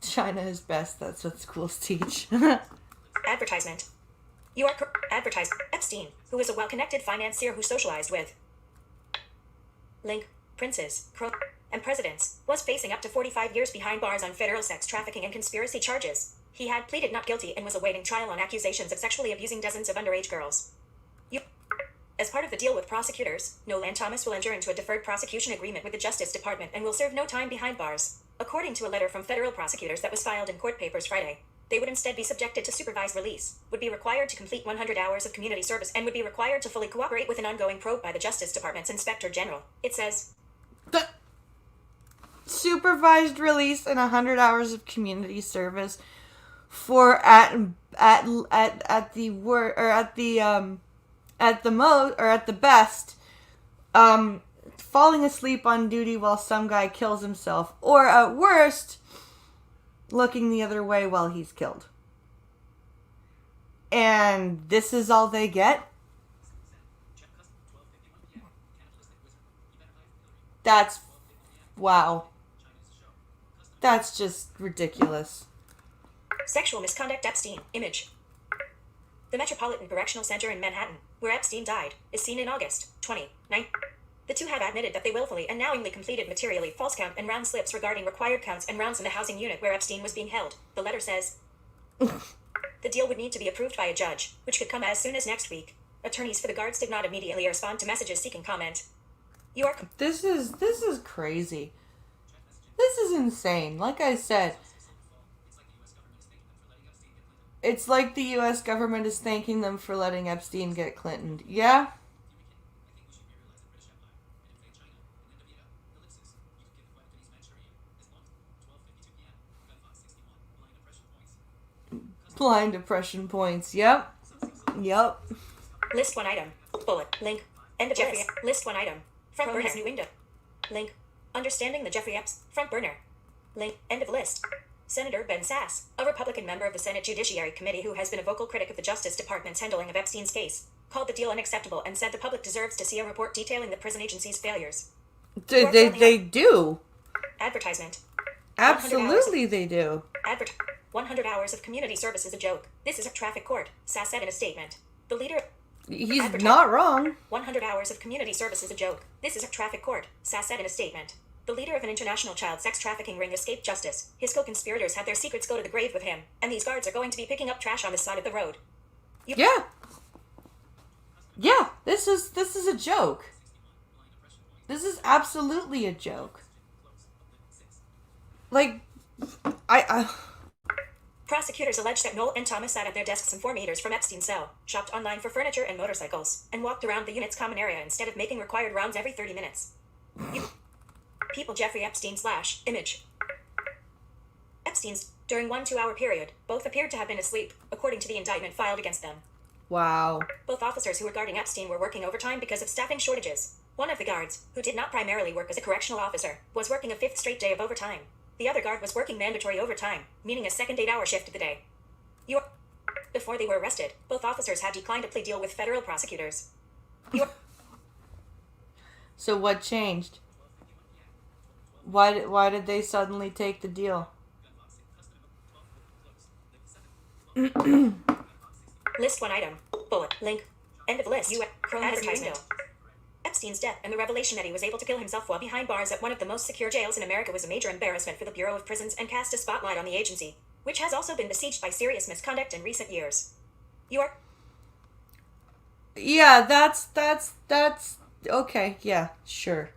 Speaker 1: China is best, that's what schools teach.
Speaker 3: Advertisement. You are advertised. Epstein, who is a well-connected financier who socialized with Link, princes, and presidents, was facing up to 45 years behind bars on federal sex trafficking and conspiracy charges. He had pleaded not guilty and was awaiting trial on accusations of sexually abusing dozens of underage girls. As part of the deal with prosecutors, Noel and Thomas will enter into a deferred prosecution agreement with the Justice Department and will serve no time behind bars. According to a letter from federal prosecutors that was filed in court papers Friday, they would instead be subjected to supervised release, would be required to complete 100 hours of community service, and would be required to fully cooperate with an ongoing probe by the Justice Department's Inspector General. It says,
Speaker 1: The supervised release and 100 hours of community service for at the word or at the best, falling asleep on duty while some guy kills himself, or at worst, looking the other way while he's killed. And this is all they get? That's, wow. That's just ridiculous.
Speaker 3: Sexual misconduct Epstein, image. The Metropolitan Correctional Center in Manhattan, where Epstein died, is seen in August 2019. The two have admitted that they willfully and knowingly completed materially false count and round slips regarding required counts and rounds in the housing unit where Epstein was being held. The letter says the deal would need to be approved by a judge, which could come as soon as next week. Attorneys for the guards did not immediately respond to messages seeking comment. You are
Speaker 1: This is crazy. This is insane. Like I said, it's like the U.S. government is thanking them for letting Epstein get Clinton. Yeah? Blind depression points. Yep.
Speaker 3: list one item. Bullet. Link. End of Jeffrey. List one item. Front burner. New window. Link. Understanding the Jeffrey Epps. Front burner. Link. End of list. Senator Ben Sass, a Republican member of the Senate Judiciary Committee who has been a vocal critic of the Justice Department's handling of Epstein's case, called the deal unacceptable and said the public deserves to see a report detailing the prison agency's failures.
Speaker 1: They do.
Speaker 3: Advertisement.
Speaker 1: Absolutely they do.
Speaker 3: 100 hours of community service is a joke. This is a traffic court, Sass said in a statement. The leader...
Speaker 1: He's not wrong.
Speaker 3: 100 hours of community service is a joke. This is a traffic court, Sass said in a statement. The leader of an international child sex trafficking ring escaped justice. His co-conspirators had their secrets go to the grave with him, and these guards are going to be picking up trash on the side of the road.
Speaker 1: Yeah, this is a joke. This is absolutely a joke. Like,
Speaker 3: Prosecutors allege that Noel and Thomas sat at their desks in 4 meters from Epstein's cell, shopped online for furniture and motorcycles, and walked around the unit's common area instead of making required rounds every 30 minutes. People Jeffrey Epstein / image. Epstein's, during 1 2-hour period, both appeared to have been asleep, according to the indictment filed against them.
Speaker 1: wow.
Speaker 3: Both officers who were guarding Epstein were working overtime because of staffing shortages. One of the guards, who did not primarily work as a correctional officer, was working a 5th straight day of overtime. The other guard was working mandatory overtime, meaning a second 8-hour shift of the day. Before they were arrested, both officers had declined a plea deal with federal prosecutors.
Speaker 1: So what changed? Why did they suddenly take the deal?
Speaker 3: List one item. Bullet. Link. End of list. Advertisement. Epstein's death and the revelation that he was able to kill himself while behind bars at one of the most secure jails in America was a major embarrassment for the Bureau of Prisons and cast a spotlight on the agency, which has also been besieged by serious misconduct in recent years.
Speaker 1: Yeah, that's okay. Yeah, sure.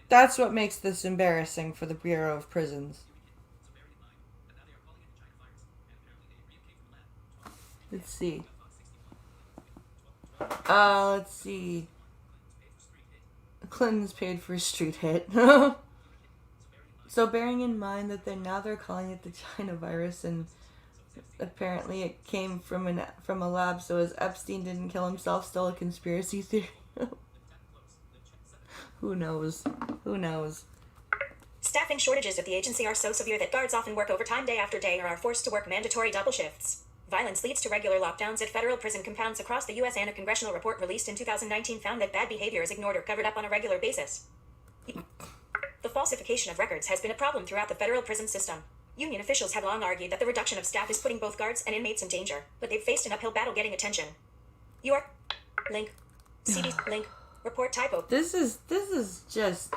Speaker 1: That's what makes this embarrassing for the Bureau of Prisons. Let's see. Let's see. Clinton's paid for a street hit. So bearing in mind that they're calling it the China virus, and apparently it came from a lab, so as Epstein didn't kill himself, still a conspiracy theory. Who knows?
Speaker 3: Staffing shortages at the agency are so severe that guards often work overtime day after day or are forced to work mandatory double shifts. Violence leads to regular lockdowns at federal prison compounds across the U.S., and a congressional report released in 2019 found that bad behavior is ignored or covered up on a regular basis. The falsification of records has been a problem throughout the federal prison system. Union officials have long argued that the reduction of staff is putting both guards and inmates in danger, but they've faced an uphill battle getting attention. You are link CD link report typo.
Speaker 1: This is just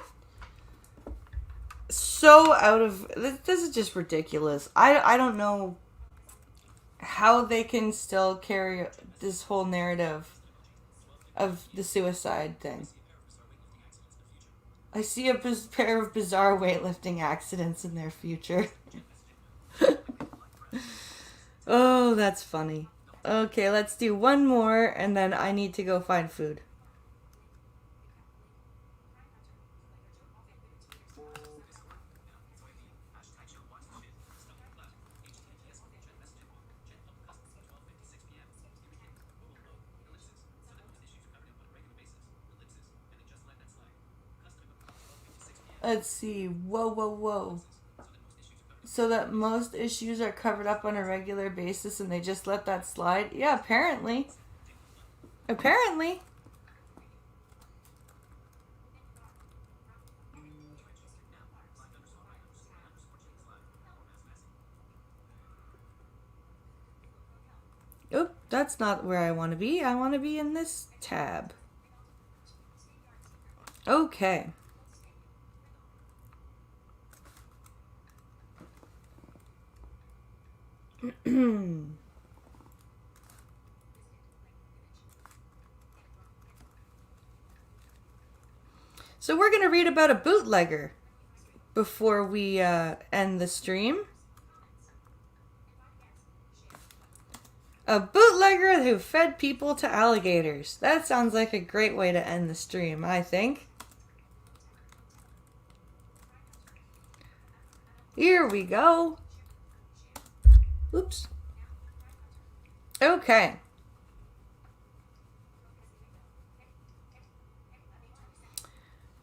Speaker 1: so out of this is just ridiculous. I don't know how they can still carry this whole narrative of the suicide thing. I see a pair of bizarre weightlifting accidents in their future. Oh, that's funny. Okay, let's do one more, and then I need to go find food. Let's see. Whoa. So that most issues are covered up on a regular basis and they just let that slide? Yeah, apparently. Apparently. Oop, that's not where I want to be. I want to be in this tab. Okay. So we're going to read about a bootlegger before we end the stream. A bootlegger who fed people to alligators. That sounds like a great way to end the stream, I think. Here we go. Oops. Okay.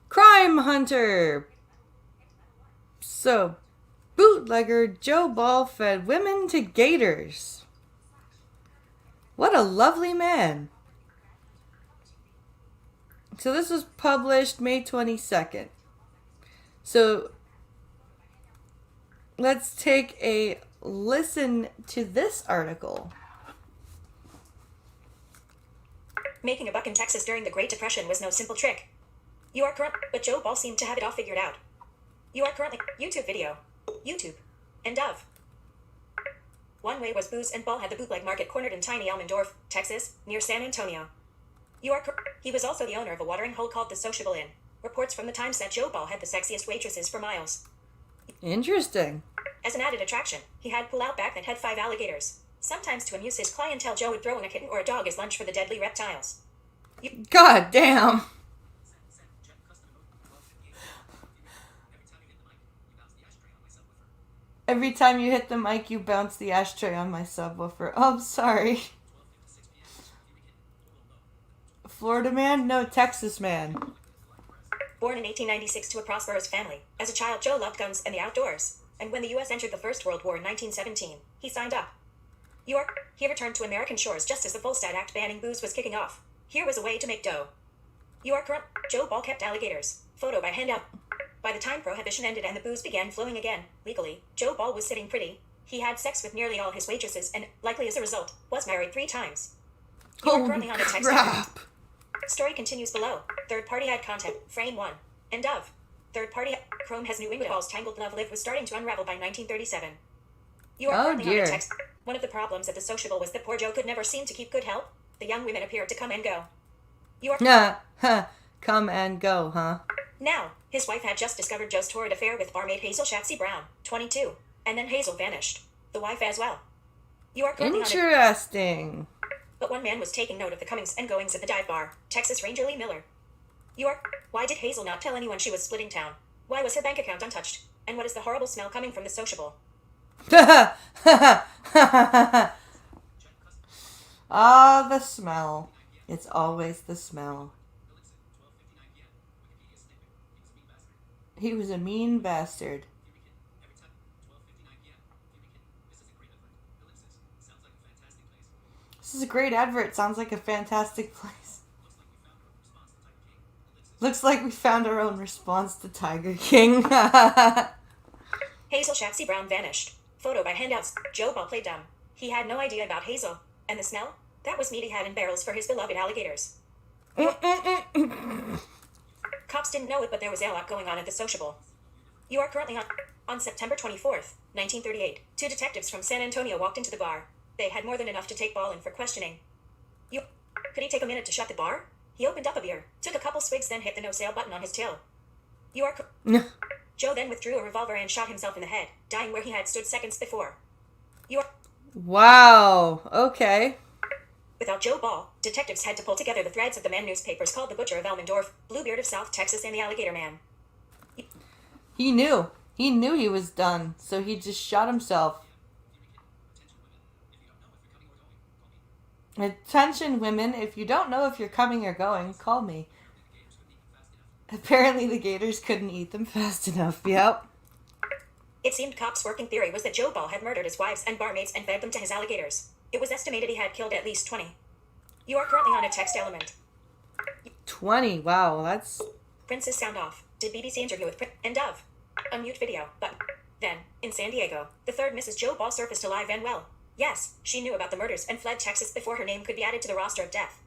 Speaker 1: Crime Hunter. So, bootlegger Joe Ball fed women to gators. What a lovely man. So this was published May 22nd. So, let's take a listen to this article.
Speaker 3: Making a buck in Texas during the Great Depression was no simple trick. But Joe Ball seemed to have it all figured out. You are currently YouTube video. YouTube. End of. One way was booze and Ball had the bootleg market cornered in tiny Elmendorf, Texas, near San Antonio. He was also the owner of a watering hole called the Sociable Inn. Reports from the Times said Joe Ball had the sexiest waitresses for miles.
Speaker 1: Interesting.
Speaker 3: As an added attraction, he had pull-out back that had 5 alligators. Sometimes to amuse his clientele, Joe would throw in a kitten or a dog as lunch for the deadly reptiles.
Speaker 1: God damn. Every time you hit the mic, you bounce the ashtray on my subwoofer. Oh, I'm sorry. Florida man? No, Texas man.
Speaker 3: Born in 1896 to a prosperous family, as a child Joe loved guns and the outdoors. And when the U.S. entered the First World War in 1917, he signed up. He returned to American shores just as the Volstead Act banning booze was kicking off. Here was a way to make dough. Joe Ball kept alligators. Photo by handout. By the time Prohibition ended and the booze began flowing again, legally, Joe Ball was sitting pretty. He had sex with nearly all his waitresses and, likely as a result, was married 3 times. You are currently on a text
Speaker 1: crap.
Speaker 3: Story continues below. Third-party ad content. Frame 1. End of. Third-party Chrome has New England Ball's Tangled Love Live was starting to unravel by 1937. You are currently on a text. One of the problems at the Sociable was that poor Joe could never seem to keep good health. The young women appeared to come and go.
Speaker 1: Come and go, huh?
Speaker 3: Now, his wife had just discovered Joe's torrid affair with barmaid Hazel Shapsy Brown, 22, and then Hazel vanished. The wife as well. You are currently
Speaker 1: Interesting.
Speaker 3: But one man was taking note of the comings and goings at the dive bar, Texas Ranger Lee Miller. Why did Hazel not tell anyone she was splitting town? Why was her bank account untouched? And what is the horrible smell coming from the Sociable?
Speaker 1: Ah, the smell. It's always the smell. He was a mean bastard. This is a great advert. Sounds like a fantastic place. Looks like we found our own response to Tiger King.
Speaker 3: Hazel Shaxi Brown vanished. Photo by handouts. Joe Ball played dumb. He had no idea about Hazel. And the smell? That was meat he had in barrels for his beloved alligators. Cops didn't know it, but there was a lot going on at the sociable. You are currently on September 24th, 1938. Two detectives from San Antonio walked into the bar. They had more than enough to take Ball in for questioning. Could he take a minute to shut the bar? He opened up a beer, took a couple swigs, then hit the no sale button on his till. Joe then withdrew a revolver and shot himself in the head, dying where he had stood seconds before.
Speaker 1: Wow. Okay.
Speaker 3: Without Joe Ball, detectives had to pull together the threads of the man newspapers called The Butcher of Elmendorf, Bluebeard of South Texas, and The Alligator Man.
Speaker 1: He knew. He knew he was done, so he just shot himself. Attention, women, if you don't know if you're coming or going, call me. Apparently the gators couldn't eat them fast enough. Yep.
Speaker 3: It seemed cops' working theory was that Joe Ball had murdered his wives and barmaids and fed them to his alligators. It was estimated he had killed at least 20. You are currently on a text element.
Speaker 1: 20. Wow, that's...
Speaker 3: Prince's sound off. Did BBC interview with End of. Unmute video. But then, in San Diego, the third Mrs. Joe Ball surfaced alive and well. Yes, she knew about the murders and fled Texas before her name could be added to the roster of death.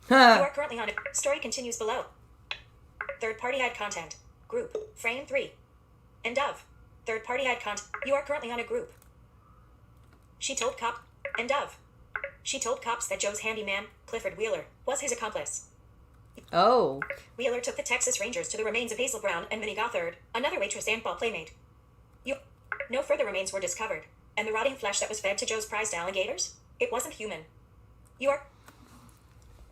Speaker 3: You are currently on a... Story continues below. Third party ad content. Group. Frame 3. End of. Third party ad content. You are currently on a group. She told cop. End of. She told cops that Joe's handyman, Clifford Wheeler, was his accomplice.
Speaker 1: Oh.
Speaker 3: Wheeler took the Texas Rangers to the remains of Hazel Brown and Minnie Gothard, another waitress and ball playmate. No further remains were discovered, and the rotting flesh that was fed to Joe's prized alligators? It wasn't human. You are...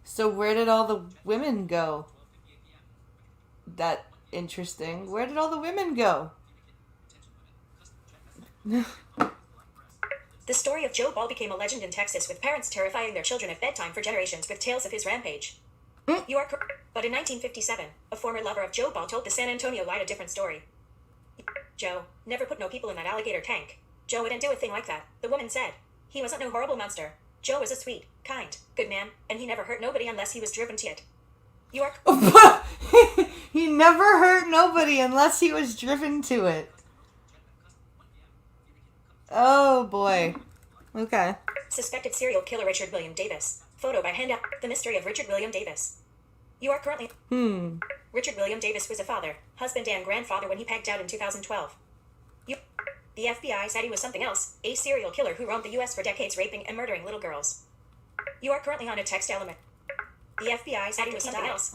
Speaker 1: So where did all the women go? That interesting. Where did all the women go?
Speaker 3: The story of Joe Ball became a legend in Texas, with parents terrifying their children at bedtime for generations with tales of his rampage. You are But in 1957, a former lover of Joe Ball told the San Antonio Light a different story. Joe never put no people in that alligator tank. Joe wouldn't do a thing like that, the woman said. He wasn't no horrible monster. Joe was a sweet, kind, good man, and he never hurt nobody unless he was driven to it. You are...
Speaker 1: He never hurt nobody unless he was driven to it. Oh, boy. Okay.
Speaker 3: Suspected serial killer Richard William Davis. Photo by handout. The mystery of Richard William Davis. You are currently... Richard William Davis was a father, husband, and grandfather when he pegged out in 2012. The FBI said he was something else, a serial killer who roamed the U.S. for decades, raping and murdering little girls. You are currently on a text element. The FBI said he was something else.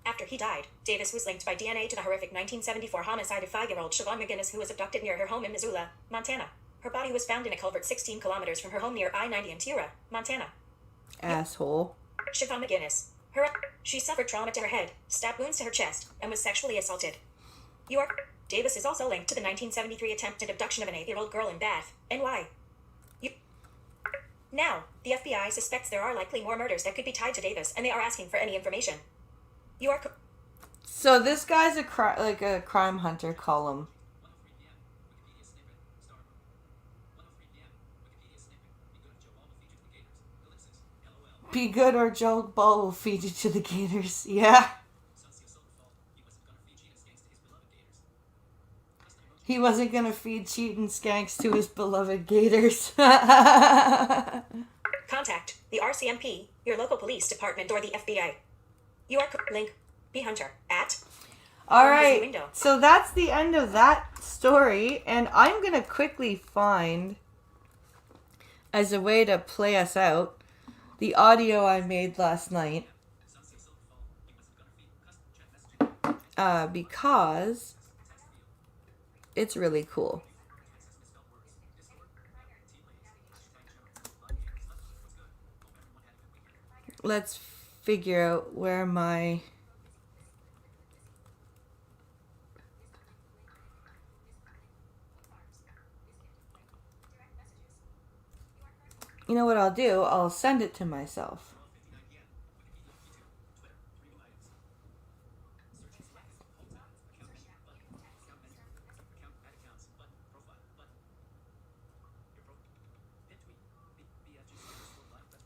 Speaker 3: After he died, Davis was linked by DNA to the horrific 1974 homicide of 5-year-old Siobhan McGinnis, who was abducted near her home in Missoula, Montana. Her body was found in a culvert 16 kilometers from her home near I-90 in Tura, Montana.
Speaker 1: Asshole.
Speaker 3: Siobhan McGinnis. She suffered trauma to her head, stab wounds to her chest, and was sexually assaulted. Davis is also linked to the 1973 attempted abduction of an 8-year-old girl in Bath, NY. Now, the FBI suspects there are likely more murders that could be tied to Davis, and they are asking for any information.
Speaker 1: So this guy's a crime hunter, call him. Be good or Joe Ball will feed you to the gators. Yeah. He wasn't gonna feed cheating skanks to his beloved gators.
Speaker 3: Contact the RCMP, your local police department, or the FBI. You are link B Hunter at.
Speaker 1: All right. So that's the end of that story, and I'm gonna quickly find, as a way to play us out, the audio I made last night. Because it's really cool. Let's figure out where my... You know what I'll do? I'll send it to myself.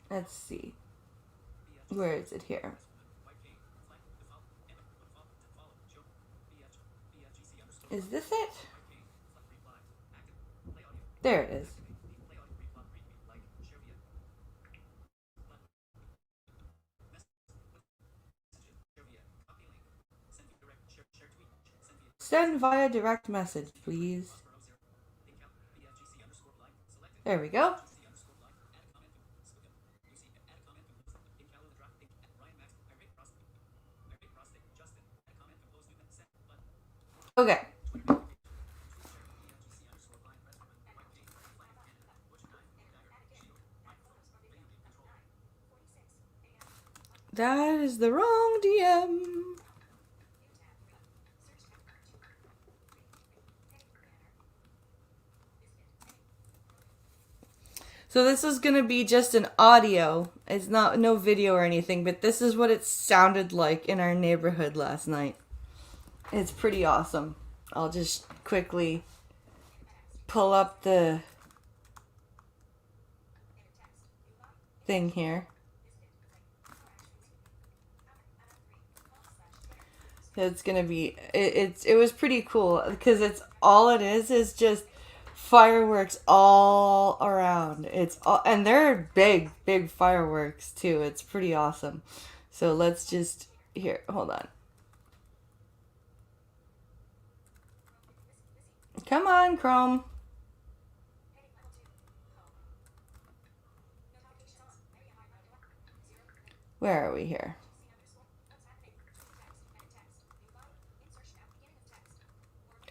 Speaker 1: Let's see. Where is it here? Is this it? There it is.
Speaker 2: Play on, replot, retweet, like, share via. Share via. Copy link. Send via direct. Share tweet. Send via.
Speaker 1: Send via direct message, please.
Speaker 2: Link out. BFGC underscore line. Selected.
Speaker 1: There we go.
Speaker 2: BFGC underscore line. Add a comment to Spookum. Lucy. Add a comment to Incalo the drop. Ryan Max. Irate Prostate. Irate Prostate. Justin. Add a comment to post movement. Send. Button.
Speaker 1: Okay. That is the wrong DM. So this is going to be just an audio. It's not no video or anything, but this is what it sounded like in our neighborhood last night. It's pretty awesome. I'll just quickly pull up the thing here. It's gonna be it was pretty cool because it's all it is just fireworks all around. It's all, and they're big fireworks too. It's pretty awesome. So let's just here, hold on. Come on, Chrome. Where are we here?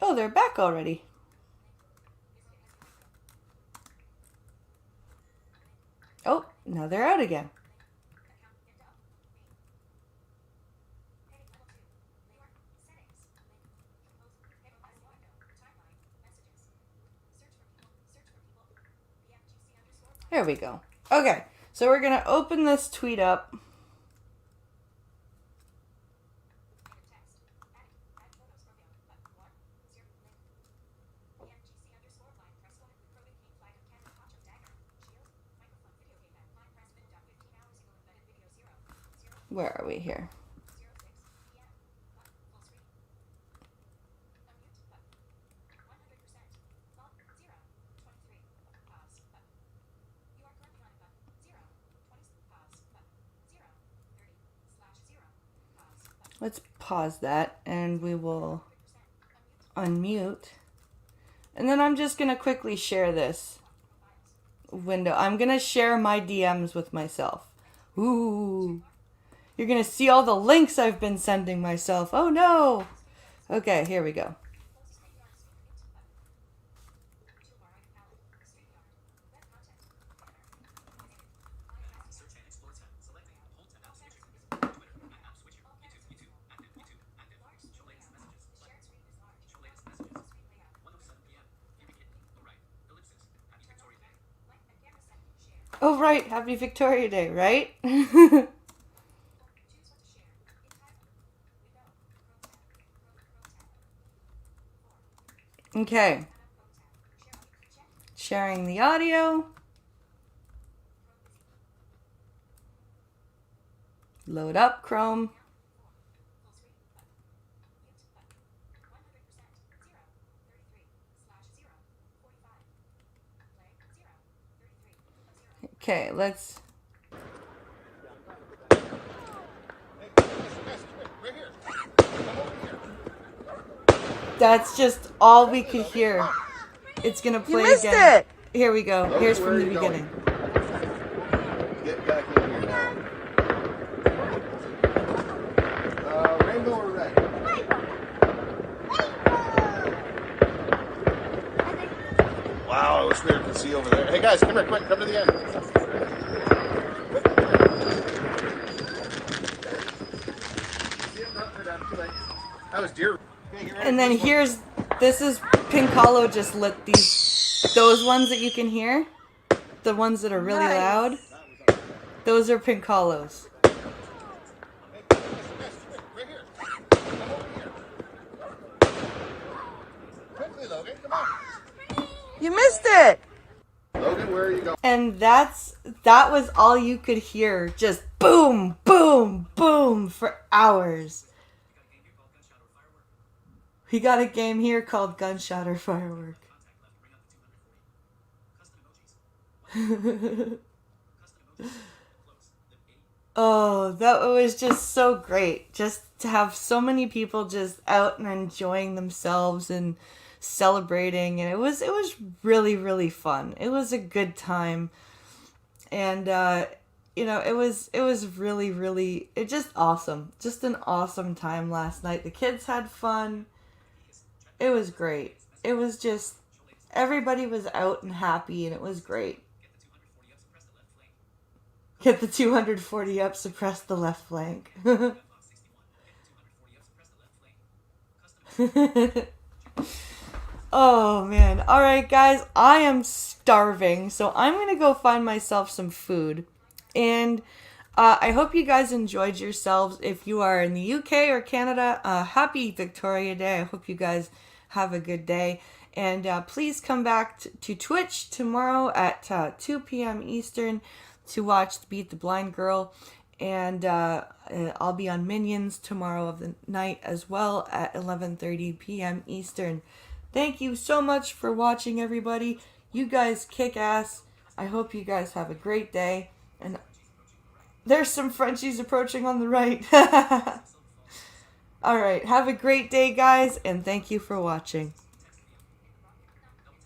Speaker 1: Oh, they're back already. Oh, now they're out again. There we go. Okay, so we're going to open this tweet up. Where are we here? Let's pause that and we will unmute. And then I'm just going to quickly share this window. I'm going to share my DMs with myself. Ooh. You're going to see all the links I've been sending myself. Oh no. Okay, here we go. Oh right, happy Victoria Day, right? Okay. Sharing the audio. Load up Chrome. Okay, let's... That's just all we could hear. It's gonna play
Speaker 5: you missed
Speaker 1: again.
Speaker 5: It.
Speaker 1: Here we go.
Speaker 4: Oh,
Speaker 1: Here's
Speaker 4: where
Speaker 1: from
Speaker 4: are
Speaker 1: the
Speaker 4: you
Speaker 1: beginning.
Speaker 4: Get back in here now. Rainbow or red? Wow, I wish we could see over there. Hey guys, come here, quick, come to the end. That was deer.
Speaker 1: And then here's, this is Pink Hollow just lit those ones that you can hear, the ones that are really
Speaker 5: Nice.
Speaker 1: loud, those are Pink Hollows.
Speaker 4: Right here. Come over here. Quickly, Logan, come on.
Speaker 5: You missed it.
Speaker 4: Logan, where are you going?
Speaker 1: And that was all you could hear, just boom, boom, boom for hours. We got a game here called Gunshot or Firework. Oh, that was just so great. Just to have so many people just out and enjoying themselves and celebrating, and it was really really fun. It was a good time. And it was really really it just awesome. Just an awesome time last night. The kids had fun. It was great. It was just everybody was out and happy and it was great. Get the 240 up, suppress the left flank. Oh man. All right, guys, I am starving, so I'm going to go find myself some food. And I hope you guys enjoyed yourselves. If you are in the UK or Canada, happy Victoria Day. I hope you guys have a good day. And please come back to Twitch tomorrow at 2 p.m. Eastern to watch Beat the Blind Girl. And I'll be on Minions tomorrow of the night as well at 11:30 p.m. Eastern. Thank you so much for watching, everybody. You guys kick ass. I hope you guys have a great day. And there's some Frenchies approaching on the right. All right. Have a great day, guys. And thank you for watching.